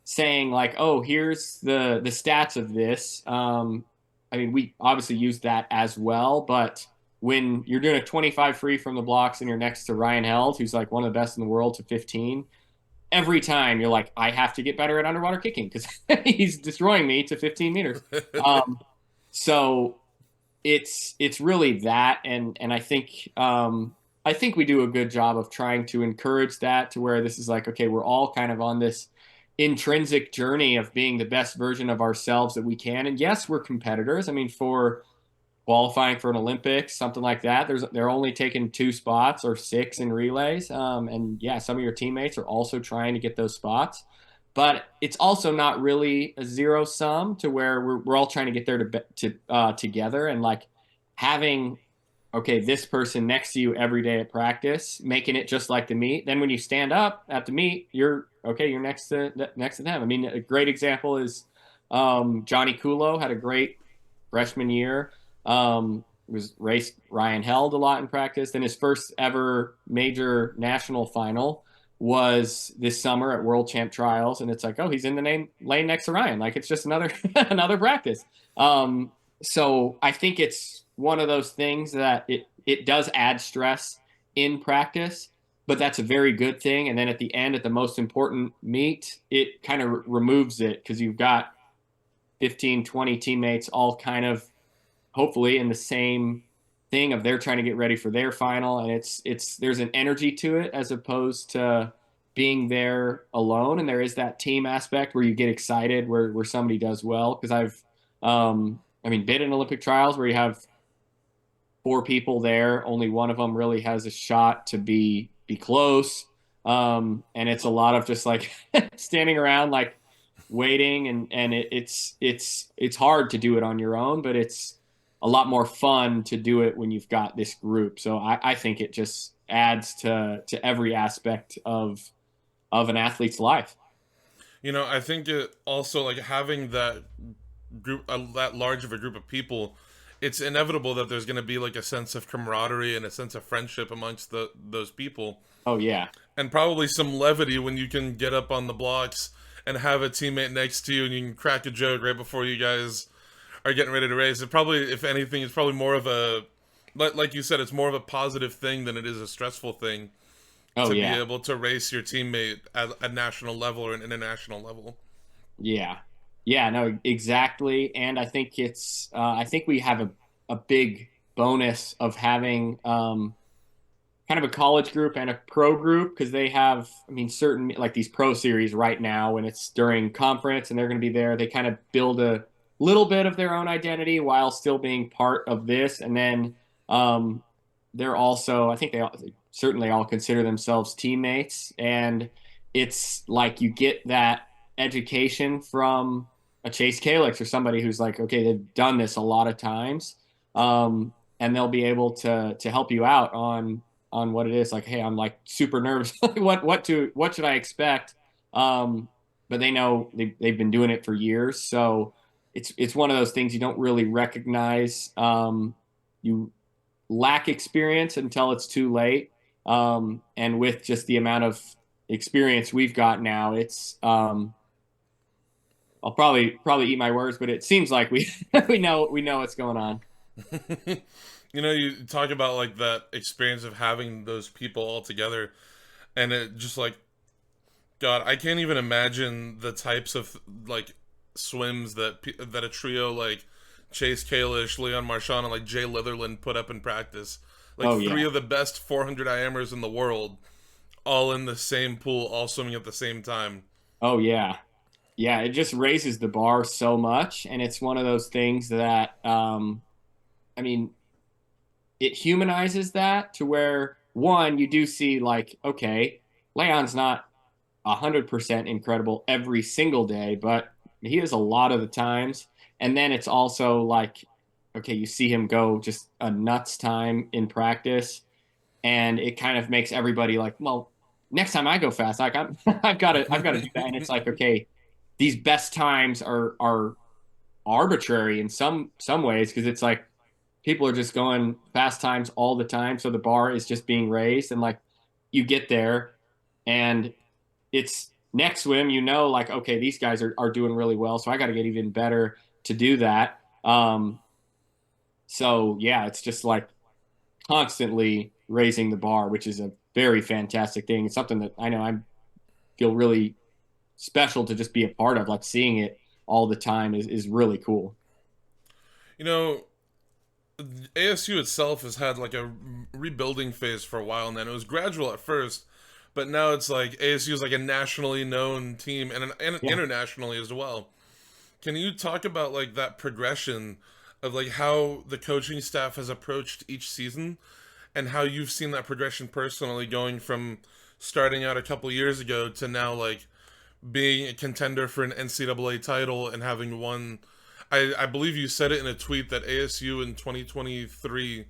saying like, oh, here's the stats of this. I mean, we obviously use that as well, but when you're doing a 25 free from the blocks and you're next to Ryan Held, who's like one of the best in the world to 15, every time you're like, I have to get better at underwater kicking because he's destroying me to 15 meters. Um, so it's really that, and I think we do a good job of trying to encourage that to where this is like, okay, we're all kind of on this intrinsic journey of being the best version of ourselves that we can. And yes, we're competitors. I mean, for qualifying for an Olympics, something like that, they're only taking 2 spots or 6 in relays. And yeah, some of your teammates are also trying to get those spots, but it's also not really a zero sum to where we're all trying to get there together, and like having okay, this person next to you every day at practice, making it just like the meet. Then when you stand up at the meet, you're okay. You're next to them. I mean, a great example is Johnny Kulo had a great freshman year. Was raced Ryan Held a lot in practice. Then his first ever major national final was this summer at World Champ Trials, and it's like, oh, he's in the lane next to Ryan. Like it's just another another practice. Um, so I think it's one of those things that it does add stress in practice, but that's a very good thing. And then at the end, at the most important meet, it kind of removes it because you've got 15, 20 teammates all kind of hopefully in the same thing of they're trying to get ready for their final, and it's there's an energy to it as opposed to being there alone. And there is that team aspect where you get excited where somebody does well, because I mean, been in Olympic trials where you have 4 people there, only one of them really has a shot to be close. And it's a lot of just like standing around like waiting, and it's hard to do it on your own, but it's a lot more fun to do it when you've got this group. So I think it just adds to every aspect of an athlete's life. I think it also, like, having that group, that large of a group of people, it's inevitable that there's going to be like a sense of camaraderie and a sense of friendship amongst those people, Oh yeah. and probably some levity when you can get up on the blocks and have a teammate next to you and you can crack a joke right before you guys are getting ready to race. It probably, if anything, it's probably more of a, like you said, it's more of a positive thing than it is a stressful thing Oh to be yeah. able to race your teammate at a national level or an international level. Yeah. Yeah, no, exactly. And I think we have a big bonus of having kind of a college group and a pro group, because they have, I mean, certain like these pro series right now when it's during conference and they're going to be there, they kind of build a little bit of their own identity while still being part of this. And then um, they're also, I think they certainly all consider themselves teammates. And it's like you get that education from a Chase Kalix or somebody who's like, okay, they've done this a lot of times. And they'll be able to help you out on what it is. Like, hey, I'm like super nervous. What should I expect? But they know they've been doing it for years, so it's one of those things you don't really recognize. You lack experience until it's too late. And with just the amount of experience we've got now, it's I'll probably eat my words, but it seems like we we know what's going on. You talk about like that experience of having those people all together, and it just like, God, I can't even imagine the types of like swims that a trio like Chase Kalish, Leon Marchand, and like Jay Litherland put up in practice. Like Oh three yeah. of the best 400 IMers in the world, all in the same pool, all swimming at the same time. Oh yeah. Yeah, it just raises the bar so much, and it's one of those things that I mean, it humanizes that to where one, you do see like, okay, Leon's not 100% incredible every single day, but he is a lot of the times. And then it's also like, okay, you see him go just a nuts time in practice, and it kind of makes everybody like, well, next time I go fast, like I've got to do that. And it's like, okay, these best times are arbitrary in some ways, because it's like people are just going fast times all the time. So the bar is just being raised. And like you get there and it's next swim, like, okay, these guys are doing really well. So I got to get even better to do that. So yeah, it's just like constantly raising the bar, which is a very fantastic thing. It's something that I know I feel really special to just be a part of. Like seeing it all the time is really cool. You know, ASU itself has had like a rebuilding phase for a while, and then it was gradual at first, but now it's like ASU is like a nationally known team and Yeah. internationally as well. Can you talk about like that progression of like how the coaching staff has approached each season and how you've seen that progression personally going from starting out a couple years ago to now like being a contender for an NCAA title and having won. I believe you said it in a tweet that ASU in 2023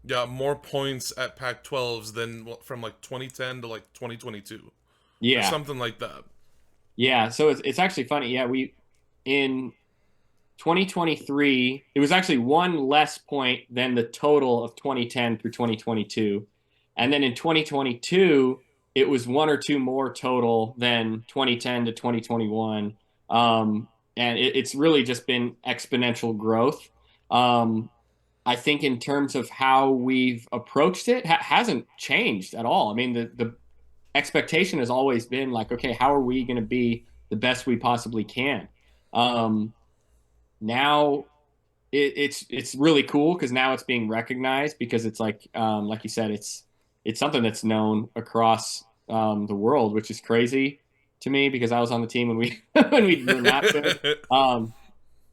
got more points at Pac-12s than from like 2010 to like 2022 or Yeah. something like that. Yeah. So it's actually funny. Yeah. In 2023, it was actually one less point than the total of 2010 through 2022. And then in 2022, it was one or two more total than 2010 to 2021. And it's really just been exponential growth. Um, I think in terms of how we've approached it, hasn't changed at all. I mean, the expectation has always been like, okay, how are we going to be the best we possibly can? Um, Now it's really cool because now it's being recognized because it's like you said, it's something that's known across the world, which is crazy to me because I was on the team when we when we were not good. Um,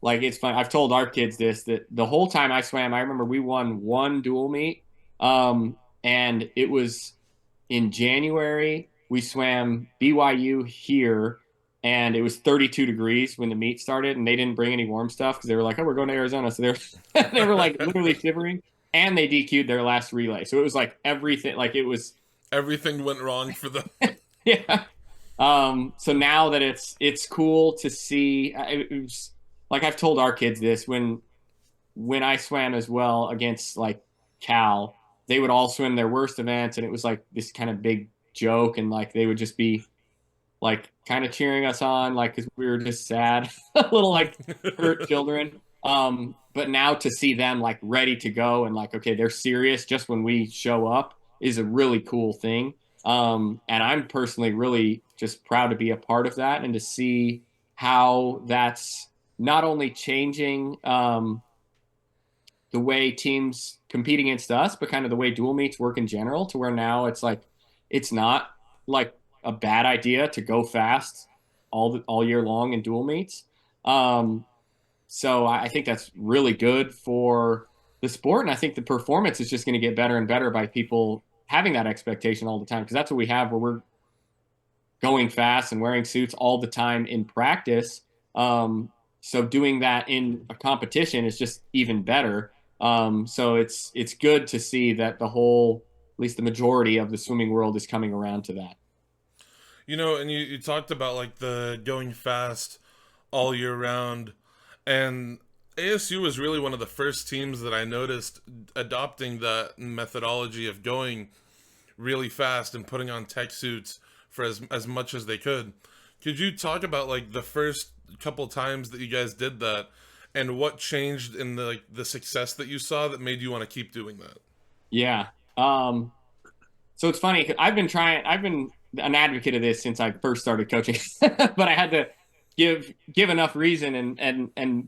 like it's fun. I've told our kids this that the whole time I swam, I remember we won one dual meet, and it was in January. We swam BYU here, and it was 32 degrees when the meet started, and they didn't bring any warm stuff because they were like, "Oh, we're going to Arizona," so they're they were like literally shivering, and they DQ'd their last relay, so it was like everything, like it was Everything went wrong for them. yeah. So now that it's cool to see, it was like I've told our kids this when I swam as well against like Cal, they would all swim their worst events, and it was like this kind of big joke, and like they would just be like kind of cheering us on, like because we were just sad, little like hurt children. But now to see them like ready to go and like okay, they're serious just when we show up is a really cool thing. And I'm personally really just proud to be a part of that and to see how that's not only changing the way teams compete against us, but kind of the way dual meets work in general, to where now it's like it's not like a bad idea to go fast all year long in dual meets. Um, so I think that's really good for the sport, and I think the performance is just going to get better and better by people having that expectation all the time because that's what we have where we're going fast and wearing suits all the time in practice. So doing that in a competition is just even better. So it's good to see that the whole, at least the majority of the swimming world is coming around to that. And you talked about like the going fast all year round, and ASU was really one of the first teams that I noticed adopting that methodology of going really fast and putting on tech suits for as much as they could. Could you talk about like the first couple times that you guys did that and what changed in the success that you saw that made you want to keep doing that? Yeah. So it's funny. I've been an advocate of this since I first started coaching, but I had to give enough reason and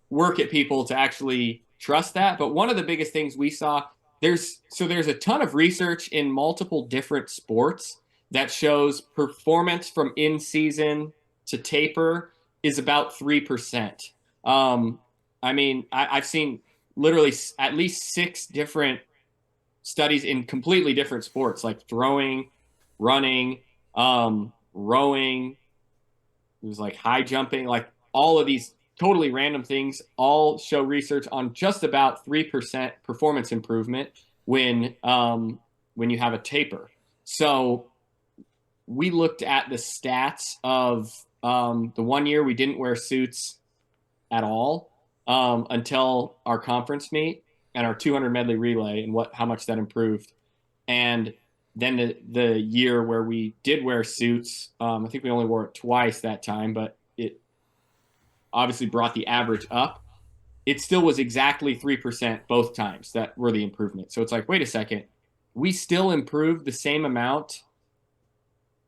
work at people to actually trust that. But one of the biggest things we saw, there's a ton of research in multiple different sports that shows performance from in season to taper is about 3%. Um, I mean, I've seen literally at least six different studies in completely different sports like throwing, running, rowing. It was like high jumping, like all of these totally random things all show research on just about 3% performance improvement when you have a taper. So we looked at the stats of the one year we didn't wear suits at all until our conference meet. and our 200 medley relay and how much that improved. And then the year where we did wear suits, I think we only wore it twice that time, but it obviously brought the average up. It still was exactly 3% both times that were the improvement. So it's like, wait a second, we still improved the same amount,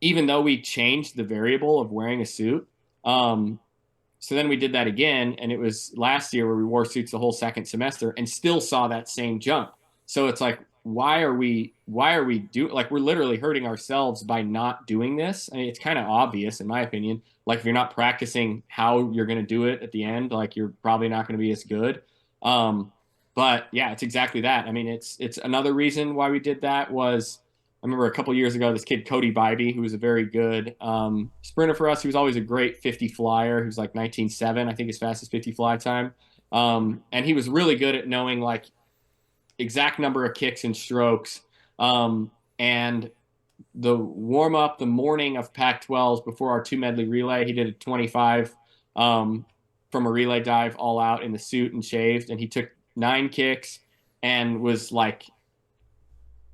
even though we changed the variable of wearing a suit. So then we did that again, and it was last year where we wore suits the whole second semester and still saw that same jump. So it's like, why are we like, we're literally hurting ourselves by not doing this. I mean, it's kind of obvious in my opinion. Like if you're not practicing how you're going to do it at the end, like you're probably not going to be as good. Um, but yeah, it's exactly that. I mean, it's another reason why we did that was I remember a couple years ago, this kid Cody Bybee, who was a very good sprinter for us. He was always a great 50 flyer. He was like 19.7, I think his fastest 50 fly time. And he was really good at knowing like exact number of kicks and strokes. And the warm up the morning of Pac-12s before our 2 medley relay, he did a 25 from a relay dive all out in the suit and shaved, and he took 9 kicks and was like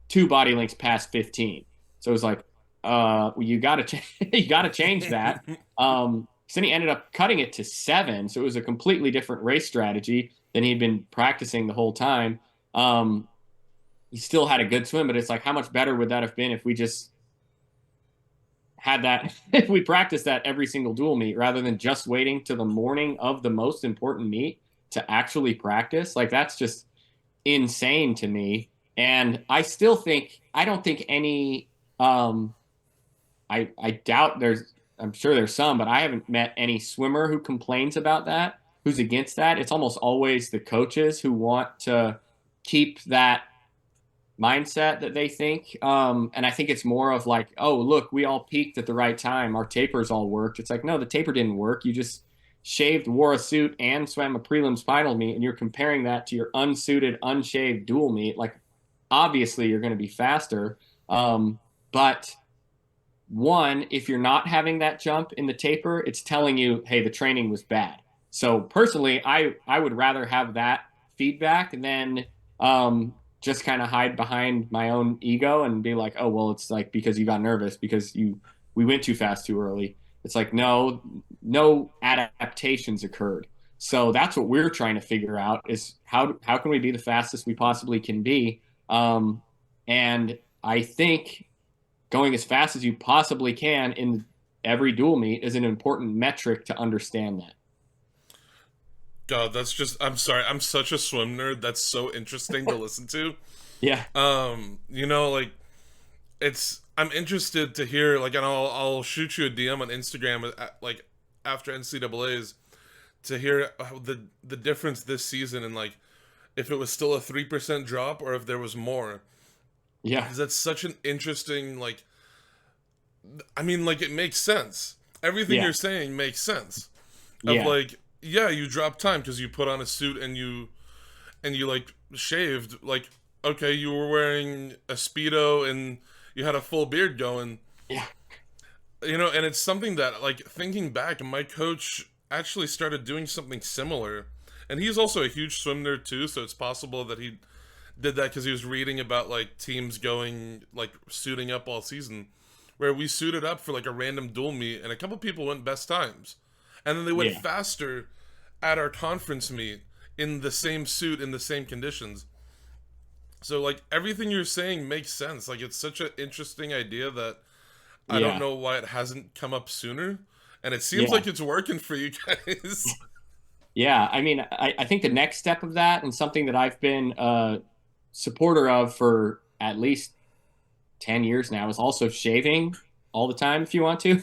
2 body lengths past 15. So it was like, well, you got to you got to change that. So then he ended up cutting it to 7. So it was a completely different race strategy than he'd been practicing the whole time. He still had a good swim, but it's like, how much better would that have been if we just had that, if we practiced that every single dual meet rather than just waiting to the morning of the most important meet to actually practice? Like, that's just insane to me. And I still think, I don't think any, I doubt I'm sure there's some, but I haven't met any swimmer who complains about that, who's against that. It's almost always the coaches who want to keep that mindset that they think. And I think it's more of like, oh, look, we all peaked at the right time. Our tapers all worked. It's like, no, the taper didn't work. You just shaved, wore a suit, and swam a prelims final meet, and you're comparing that to your unsuited, unshaved dual meet. Like, obviously, you're going to be faster. But one, if you're not having that jump in the taper, it's telling you, hey, the training was bad. So personally, I would rather have that feedback than just kind of hide behind my own ego and be like, oh, well, it's like because you got nervous because we went too fast too early. It's like, no adaptations occurred. So that's what we're trying to figure out is how can we be the fastest we possibly can be? And I think going as fast as you possibly can in every dual meet is an important metric to understand that. God, that's just. I'm sorry. I'm such a swim nerd. That's so interesting to listen to. Yeah. Like I'm interested to hear. Like, and I'll shoot you a DM on Instagram, like after NCAA's, to hear the difference this season and like if it was still a 3% drop or if there was more. Yeah. Because that's such an interesting like. I mean, like it makes sense. Everything Yeah. you're saying makes sense. Of Yeah. like, yeah, you dropped time because you put on a suit and you like shaved. Like, okay, you were wearing a Speedo and you had a full beard going. Yeah. And it's something that, like, thinking back, my coach actually started doing something similar. And he's also a huge swim nerd, too, so it's possible that he did that because he was reading about, like, teams going, like, suiting up all season. Where we suited up for, like, a random dual meet, and a couple people went best times. And then they went faster at our conference meet in the same suit, in the same conditions. So, like, everything you're saying makes sense. Like, it's such an interesting idea that I don't know why it hasn't come up sooner. And it seems like it's working for you guys. Yeah. I mean, I think the next step of that and something that I've been a supporter of for at least 10 years now is also shaving all the time if you want to.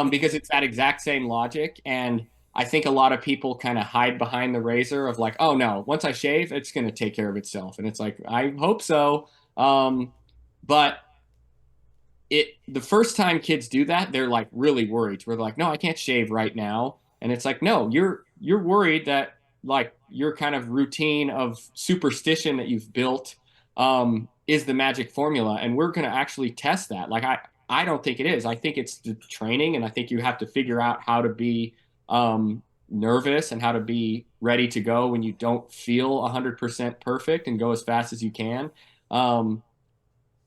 Because it's that exact same logic. And I think a lot of people kind of hide behind the razor of like, oh no, once I shave, it's going to take care of itself. And it's like, I hope so. But the first time kids do that, they're like really worried. We're like, no, I can't shave right now. And it's like, no, you're worried that like your kind of routine of superstition that you've built is the magic formula. And we're going to actually test that. Like, I don't think it is. I think it's the training, and I think you have to figure out how to be nervous and how to be ready to go when you don't feel 100% perfect and go as fast as you can. Um,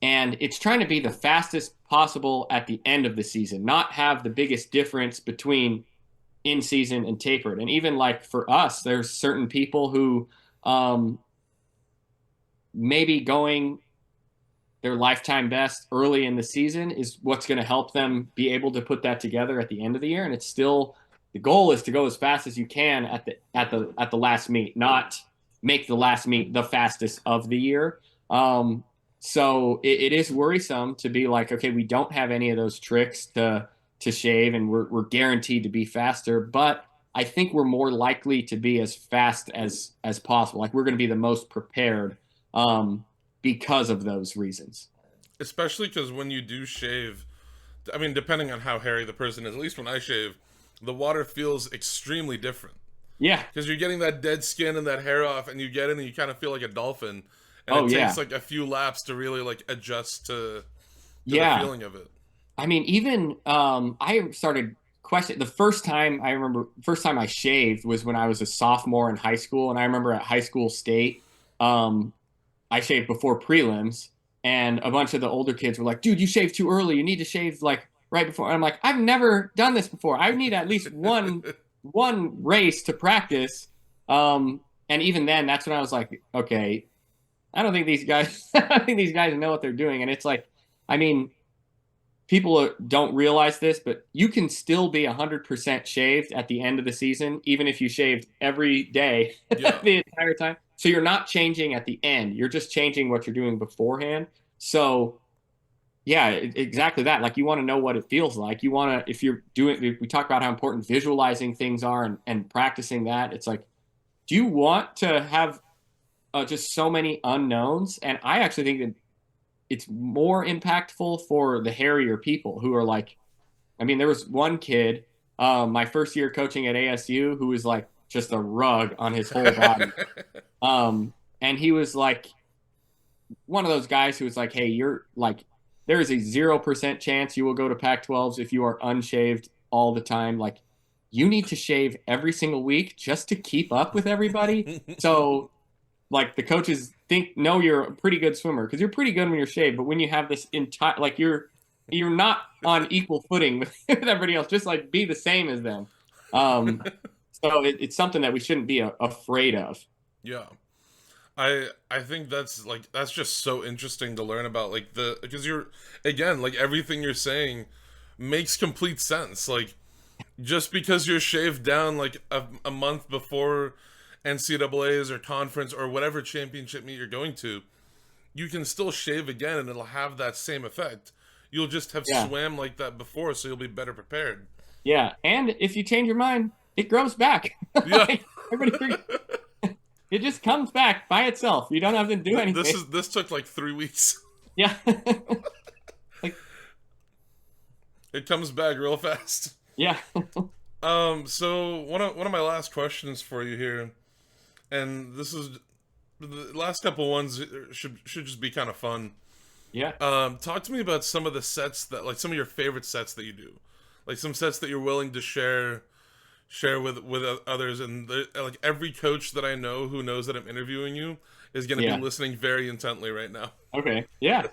and it's trying to be the fastest possible at the end of the season, not have the biggest difference between in season and tapered. And even like for us, there's certain people who um, maybe going their lifetime best early in the season is what's going to help them be able to put that together at the end of the year. And it's still the goal is to go as fast as you can at the last meet, not make the last meet the fastest of the year. So it is worrisome to be like, okay, we don't have any of those tricks to shave, and we're guaranteed to be faster. But I think we're more likely to be as fast as possible. Like we're going to be the most prepared. Because of those reasons. Especially because when you do shave, I mean, depending on how hairy the person is, at least when I shave, the water feels extremely different. Yeah. Because you're getting that dead skin and that hair off, and you get in and you kind of feel like a dolphin. And Oh it takes yeah. like a few laps to really like adjust to the Yeah. feeling of it. I mean, even I started question the first time I remember first time I shaved was when I was a sophomore in high school, and I remember at high school state, um, I shaved before prelims, and a bunch of the older kids were like, "Dude, you shaved too early. You need to shave like right before." And I'm like, "I've never done this before. I need at least one race to practice." And even then, that's when I was like, "Okay, I don't think these guys, I don't think these guys know what they're doing." And it's like, I mean, people don't realize this, but you can still be 100% shaved at the end of the season, even if you shaved every day Yeah. the entire time. So you're not changing at the end. You're just changing what you're doing beforehand. So yeah, exactly that. Like you want to know what it feels like. You want to, if you're doing, we talk about how important visualizing things are and practicing that. It's like, do you want to have just so many unknowns? And I actually think that it's more impactful for the hairier people who are like, I mean, there was one kid, my first year coaching at ASU, who was like just a rug on his whole body. And he was like one of those guys who was like, hey, you're like, there is a 0% chance you will go to Pac-12s if you are unshaved all the time. Like, you need to shave every single week just to keep up with everybody. So like the coaches think no you're a pretty good swimmer because you're pretty good when you're shaved, but when you have this entire like you're not on equal footing with, with everybody else, just like be the same as them. So it's something that we shouldn't be afraid of. Yeah. I think that's like that's just so interesting to learn about like the because you're again like everything you're saying makes complete sense. Like just because you're shaved down like a month before NCAA's or conference or whatever championship meet you're going to, you can still shave again and it'll have that same effect. You'll just have Yeah, swam like that before, so you'll be better prepared. yeah, and if you change your mind it grows back. Yeah. Like, everybody, it just comes back by itself. You don't have to do anything. This took like 3 weeks. Yeah. Like, It comes back real fast. yeah. So one of my last questions for you here, and this is the last couple ones should just be kind of fun. Yeah. Talk to me about some of the sets that like some of your favorite sets that you do, like some sets that you're willing to share with others. And like every coach that I know who knows that I'm interviewing you is going to be Yeah. listening very intently right now. Okay. Yeah.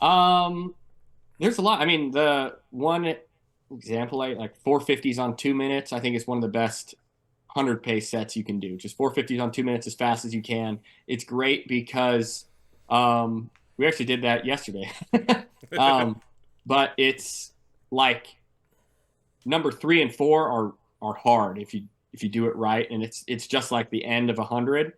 Um, there's a lot. I mean, the one example, like 450s on 2 minutes, I think is one of the best 100 pace sets you can do. Just 450s on 2 minutes as fast as you can. It's great because we actually did that yesterday. um, but it's like number 3 and 4 are hard if you do it right, and it's just like the end of 100.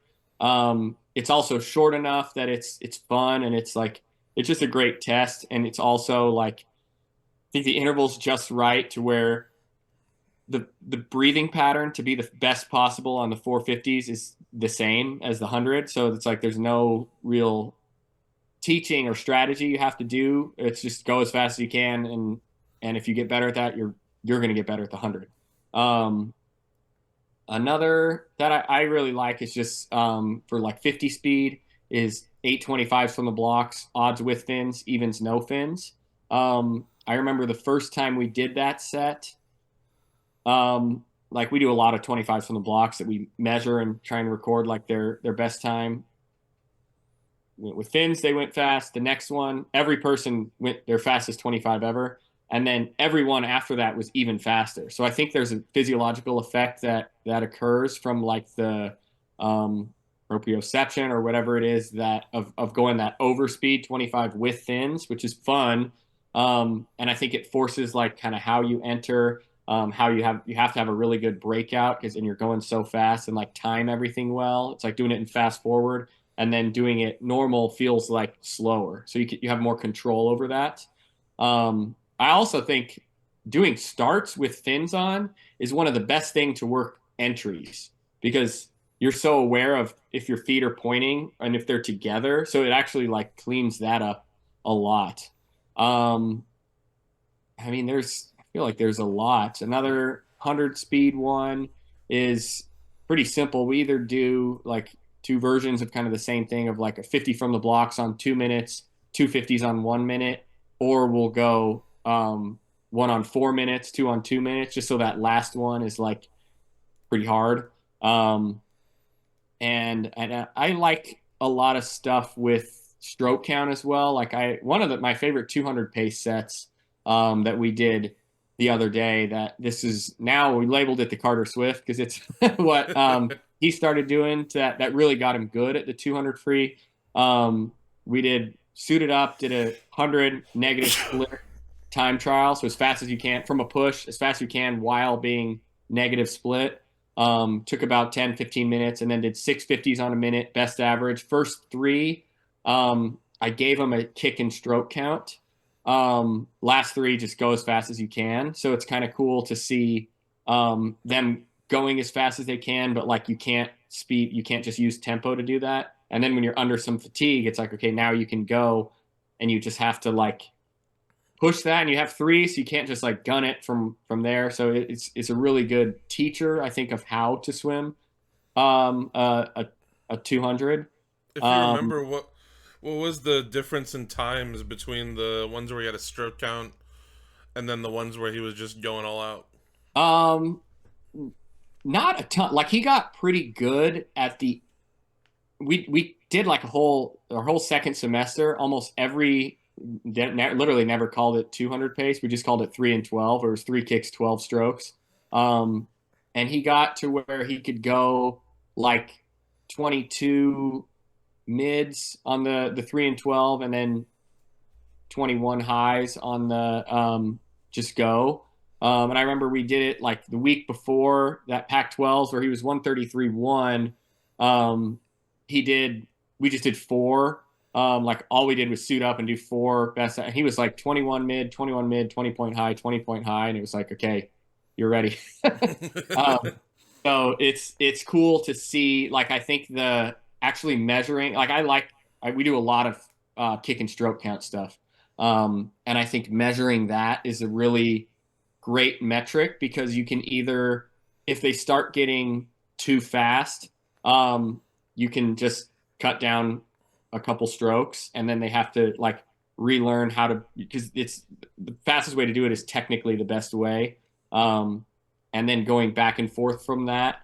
It's also short enough that it's fun, and it's like it's just a great test, and it's also like I think the interval's just right to where the breathing pattern to be the best possible on the 450s is the same as the 100. So it's like there's no real teaching or strategy you have to do. It's just go as fast as you can, and if you get better at that, you're going to get better at the 100. Um, Another that I really like is just for like 50 speed is 825s from the blocks, odds with fins, evens no fins. I remember the first time we did that set. like we do a lot of 25s from the blocks that we measure and try and record like their best time. With fins, they went fast. The next one, every person went their fastest 25 ever. And then everyone after that was even faster. So I think there's a physiological effect that occurs from like the proprioception or whatever it is that of going that overspeed 25 with fins, which is fun. And I think it forces like kind of how you enter, how you have to have a really good breakout because and you're going so fast and like time everything well. It's like doing it in fast forward and then doing it normal feels like slower. So you have more control over that. I also think doing starts with fins on is one of the best thing to work entries because you're so aware of if your feet are pointing and if they're together. So it actually like cleans that up a lot. Um, I mean, I feel like there's a lot. Another 100 speed one is pretty simple. We either do like two versions of kind of the same thing of like a 50 from the blocks on 2 minutes, two 50s on 1 minute, or we'll go one on 4 minutes, two on 2 minutes, just so that last one is like pretty hard. Um, and I like a lot of stuff with stroke count as well. Like one of my favorite 200 pace sets that we did the other day. That this is now we labeled it the Carter Swift because it's what he started doing that really got him good at the 200 free. We did suited up, did 100 negative split time trial, so as fast as you can from a push, as fast as you can while being negative split. Took about 10, 15 minutes and then did 650s on a minute, best average. First three, I gave them a kick and stroke count. Last three, just go as fast as you can. So it's kind of cool to see them going as fast as they can, but like you can't just use tempo to do that. And then when you're under some fatigue, it's like, okay, now you can go and you just have to like push that and you have three, so you can't just like gun it from there. So it's a really good teacher, I think, of how to swim a 200. If you Um, remember, what was the difference in times between the ones where he had a stroke count and then the ones where he was just going all out? um, Not a ton. Like he got pretty good at the. We did like our whole second semester. Almost every literally never called it 200 pace. We just called it 3 and 12, or it was 3 kicks, 12 strokes. Um, and he got to where he could go like 22 mids on the 3 and 12, and then 21 highs on the just go. And I remember we did it like the week before that Pac-12s where he was 133-1. Um, we just did four. Like all we did was suit up and do four best. And he was like 21 mid, 21 mid, 20-point high, 20-point high. And it was like, okay, you're ready. um, so it's cool to see. Like I think the actually measuring, like we do a lot of kick and stroke count stuff. And I think measuring that is a really great metric because you can either, if they start getting too fast, you can just cut down a couple strokes and then they have to like relearn how to, because it's the fastest way to do it is technically the best way. And then going back and forth from that,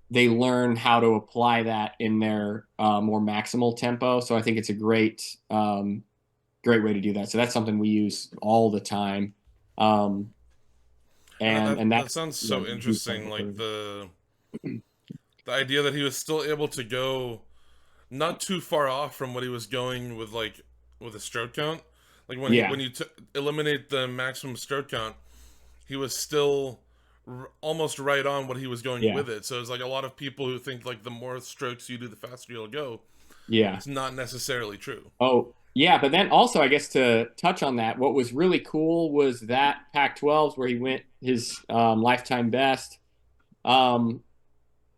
they learn how to apply that in their more maximal tempo. So I think it's a great way to do that. So that's something we use all the time. Um, and That that's sounds yeah, so interesting. Like the idea that he was still able to go not too far off from what he was going with, like with a stroke count. Like yeah, when you eliminate the maximum stroke count, he was still almost right on what he was going yeah, with it. So it's like a lot of people who think like the more strokes you do, the faster you'll go. yeah. It's not necessarily true. Oh, yeah. But then also, I guess to touch on that, what was really cool was that Pac-12s where he went his lifetime best. Um,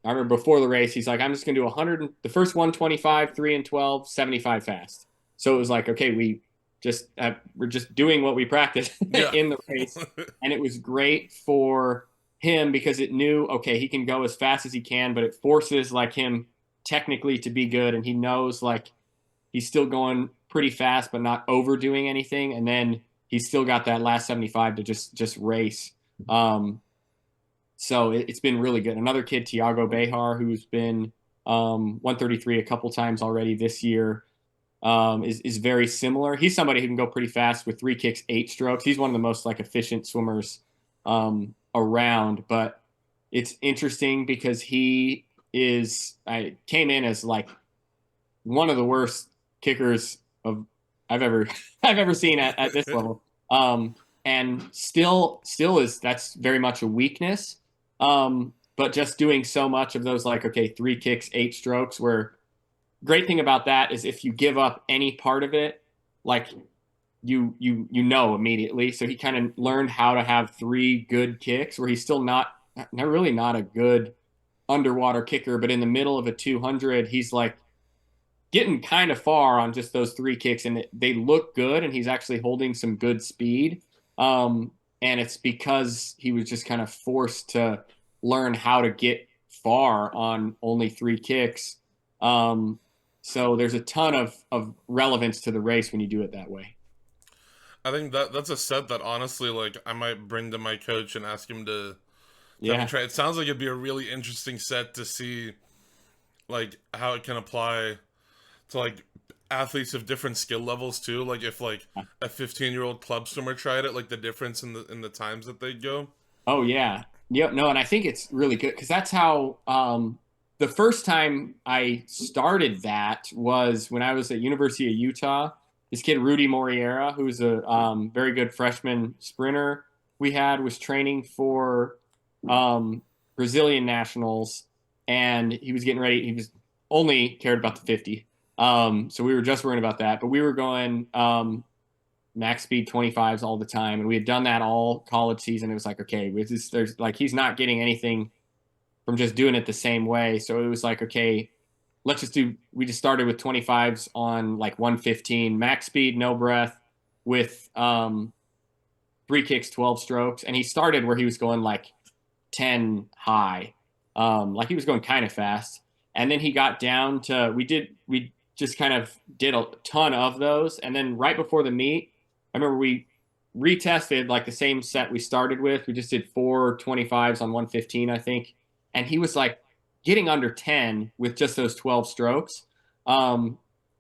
I remember before the race, he's like, I'm just going to do 100, the first 125, 3 and 12, 75 fast. So it was like, okay, we're just doing what we practiced Yeah. in the race. And it was great for him because it knew, okay, he can go as fast as he can, but it forces like him technically to be good. And he knows like he's still going pretty fast, but not overdoing anything. And then he's still got that last 75 to just race. Um, So it's been really good. Another kid, Tiago Behar, who's been 133 a couple times already this year, is very similar. He's somebody who can go pretty fast with 3 kicks, 8 strokes. He's one of the most like efficient swimmers around. But it's interesting because I came in as like one of the worst kickers of I've ever I've ever seen at this level. And still is that's very much a weakness. But just doing so much of those like okay, 3 kicks, 8 strokes, where great thing about that is if you give up any part of it, like you know immediately. So he kind of learned how to have 3 good kicks where he's still not really not a good underwater kicker, but in the middle of a 200, he's like getting kind of far on just those 3 kicks, and they look good, and he's actually holding some good speed. And it's because he was just kind of forced to learn how to get far on only 3 kicks. So there's a ton of relevance to the race when you do it that way. I think that's a set that honestly, like, I might bring to my coach and ask him to have me Yeah. try. It sounds like it'd be a really interesting set to see, like, how it can apply to like athletes of different skill levels too. Like if like a 15-year-old club swimmer tried it, like the difference in the times that they'd go. Oh yeah. Yep. No, and I think it's really good because that's how the first time I started that was when I was at University of Utah. This kid Rudy Moriera, who's a very good freshman sprinter we had, was training for Brazilian nationals, and he was getting ready. He was only cared about the 50, so we were just worrying about that. But we were going max speed 25s all the time, and we had done that all college season. It was like, okay, there's like he's not getting anything from just doing it the same way. So it was like, okay, let's just do. We just started with 25s on like 115 max speed, no breath, with 3 kicks, 12 strokes, and he started where he was going like 10 high, like he was going kind of fast, and then he got down to we just kind of did a ton of those, and then right before the meet, I remember we retested like the same set we started with. We just did 4 25s on 115, I think, and he was like getting under 10 with just those 12 strokes. And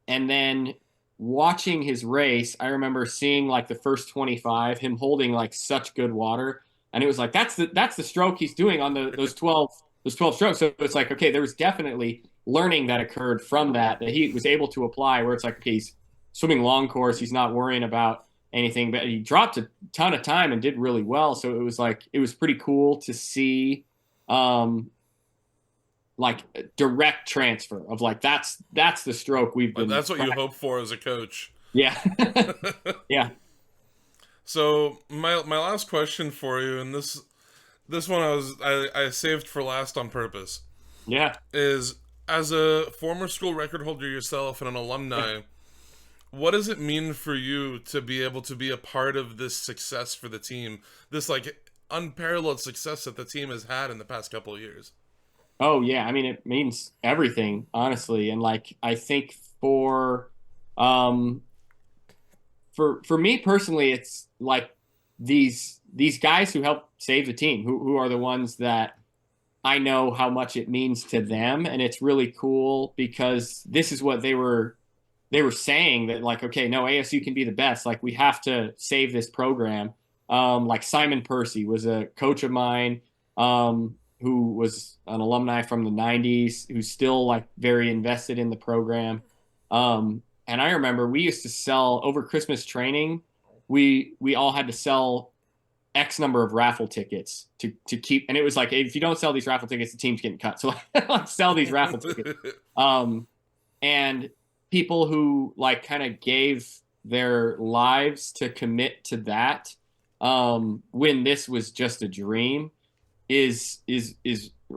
then watching his race, I remember seeing like the first 25, him holding like such good water, and it was like that's the stroke he's doing on those 12 strokes. So it's like okay, there was definitely learning that occurred from that he was able to apply. Where it's like okay, he's swimming long course, he's not worrying about anything, but he dropped a ton of time and did really well. So it was like it was pretty cool to see like direct transfer of like that's the stroke we've Like been that's what you hope for as a coach. yeah. Yeah. So my last question for you, and this one I saved for last on purpose, Yeah. is as a former school record holder yourself and an alumni, what does it mean for you to be able to be a part of this success for the team? This like unparalleled success that the team has had in the past couple of years. Oh yeah, I mean it means everything, honestly. And like I think um for me personally, it's like these guys who help save the team, who are the ones that I know how much it means to them, and it's really cool because this is what they were saying that like okay, no, ASU can be the best. Like we have to save this program. Like Simon Percy was a coach of mine. Who was an alumni from the 90s, who's still like very invested in the program. And I remember we used to sell over Christmas training. We all had to sell X number of raffle tickets to keep, and it was like if you don't sell these raffle tickets, the team's getting cut. So like sell these raffle tickets. And people who like kind of gave their lives to commit to that when this was just a dream is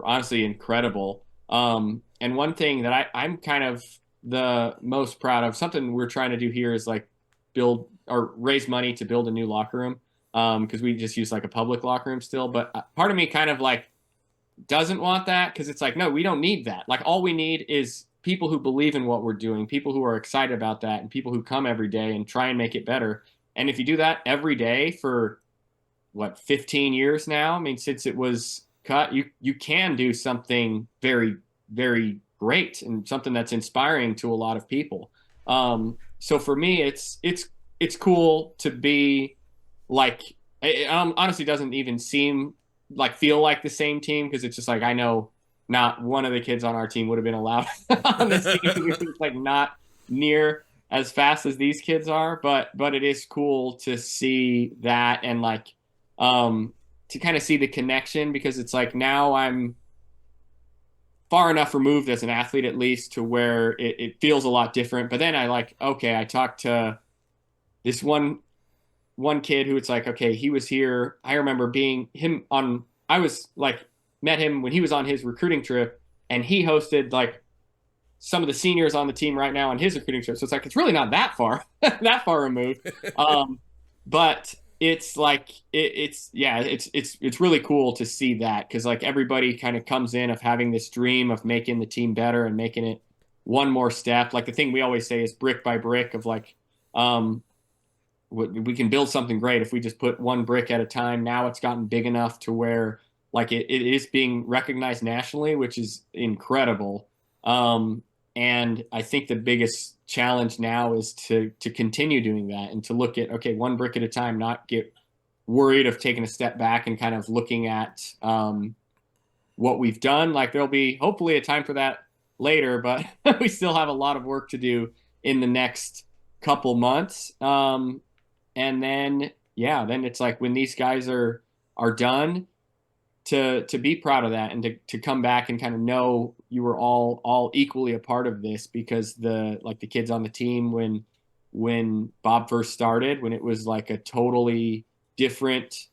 honestly incredible. And one thing that I'm kind of the most proud of, something we're trying to do here is like build or raise money to build a new locker room. Because we just use like a public locker room still. But part of me kind of like doesn't want that because it's like, no, we don't need that. Like all we need is people who believe in what we're doing, people who are excited about that, and people who come every day and try and make it better. And if you do that every day for what 15 years now, I mean, since it was cut, you can do something very, very great and something that's inspiring to a lot of people. So for me, it's cool to be like, it honestly doesn't even seem like feel like the same team, because it's just like I know not one of the kids on our team would have been allowed on this team. It's like not near as fast as these kids are, but it is cool to see that, and like to kind of see the connection, because it's like now I'm far enough removed as an athlete, at least, to where it feels a lot different. But then I like, okay, I talked to this one kid who it's like, okay, he was here. I remember being him on, I was like, met him when he was on his recruiting trip, and he hosted like some of the seniors on the team right now on his recruiting trip. So it's like, it's really not that far, that far removed. But it's like, yeah, it's really cool to see that. Cause like everybody kind of comes in of having this dream of making the team better and making it one more step. Like the thing we always say is brick by brick of like, we can build something great if we just put one brick at a time. Now it's gotten big enough to where like it is being recognized nationally, which is incredible. And I think the biggest challenge now is to continue doing that and to look at, okay, one brick at a time, not get worried of taking a step back and kind of looking at what we've done. Like there'll be hopefully a time for that later, but we still have a lot of work to do in the next couple months. And then, yeah, then it's like when these guys are done, to be proud of that, and to come back and kind of know you were all equally a part of this, because the kids on the team when Bob first started, when it was like a totally different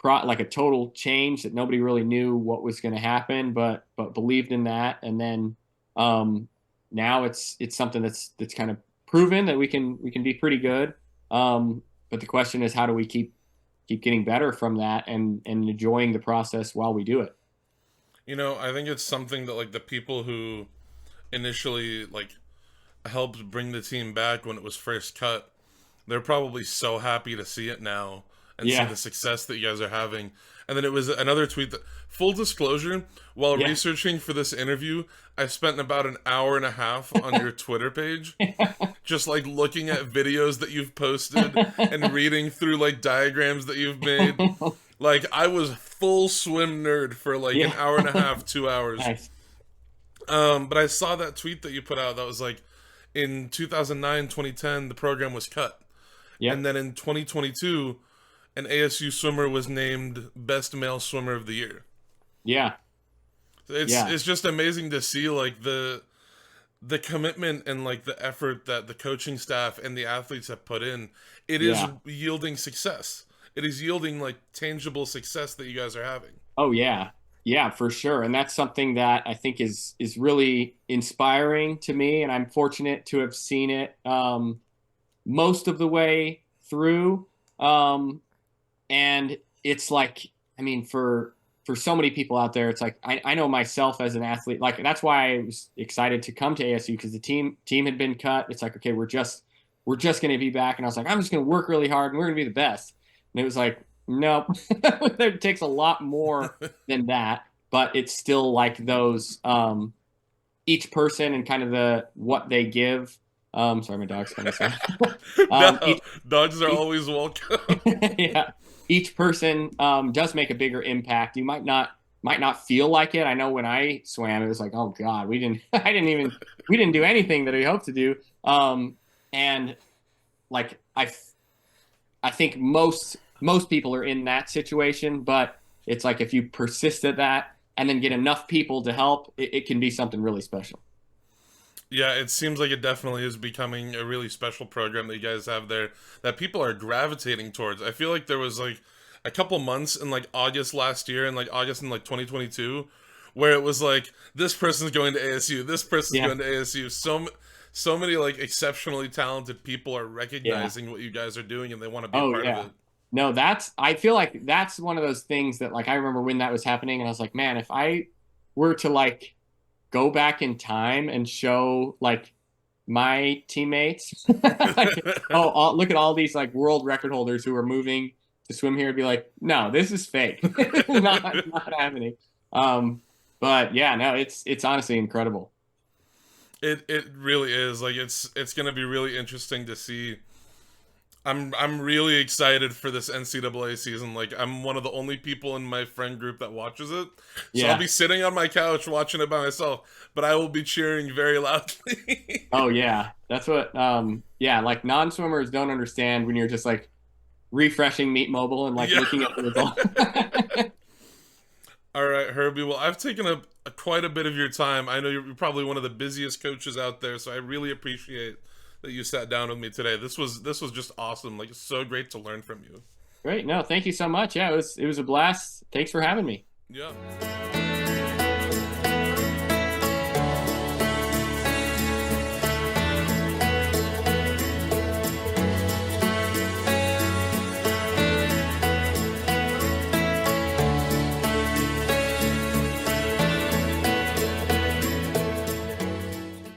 like a total change that nobody really knew what was going to happen, but believed in that. And then now it's something that's kind of proven that we can be pretty good. But the question is, how do we keep getting better from that and enjoying the process while we do it? I think it's something that like the people who initially like helped bring the team back when it was first cut, they're probably so happy to see it now and see Yeah. the success that you guys are having. And then it was another tweet that, full disclosure, while Yeah. researching for this interview, I spent about an hour and a half on your Twitter page, just like looking at videos that you've posted and reading through like diagrams that you've made. Like I was full swim nerd for like an Yeah. hour and a half, 2 hours. Nice. But I saw that tweet that you put out that was like, in 2009, 2010, the program was cut. And Yep. then in 2022, an ASU swimmer was named Best Male Swimmer of the Year. Yeah. Yeah. It's just amazing to see like the commitment and like the effort that the coaching staff and the athletes have put in. It is Yeah. yielding success. It is yielding like tangible success that you guys are having. Oh yeah. Yeah, for sure. And that's something that I think is really inspiring to me, and I'm fortunate to have seen it most of the way through. And it's like, I mean, for so many people out there, it's like I know myself as an athlete, like that's why I was excited to come to ASU, because the team had been cut. It's like, okay, we're just going to be back, and I was like, I'm just going to work really hard and we're going to be the best. And it was like, nope, it takes a lot more than that, but it's still like those each person and kind of the what they give. Sorry, my dog's coming. So. No, dogs are always welcome. Yeah, each person does make a bigger impact. You might not feel like it. I know when I swam, it was like, oh God, we didn't do anything that we hoped to do. And like I think most people are in that situation, but it's like if you persist at that and then get enough people to help, it can be something really special. Yeah, it seems like it definitely is becoming a really special program that you guys have there that people are gravitating towards. I feel like there was like a couple months in like August last year and like August in like 2022 where it was like, this person's going to ASU, this person's Yeah. going to ASU. So many like exceptionally talented people are Yeah. recognizing what you guys are doing and they want to be a Oh part yeah. of it. No, I feel like that's one of those things that like I remember when that was happening and I was like, man, if I were to like go back in time and show like my teammates like, oh, look at all these like world record holders who are moving to swim here, I'd be like, no, this is fake. Not happening. But yeah, no, it's honestly incredible. It really is. Like it's gonna be really interesting to see. I'm really excited for this NCAA season. Like I'm one of the only people in my friend group that watches it. So I'll Yeah. be sitting on my couch watching it by myself, but I will be cheering very loudly. Oh yeah. That's what yeah, like non-swimmers don't understand when you're just like refreshing Meet Mobile and like Yeah. looking at the result. All right, Herbie. Well, I've taken quite a bit of your time. I know you're probably one of the busiest coaches out there, so I really appreciate that you sat down with me today. This was just awesome. Like it's so great to learn from you. Great. No, thank you so much. Yeah, it was a blast. Thanks for having me. Yeah.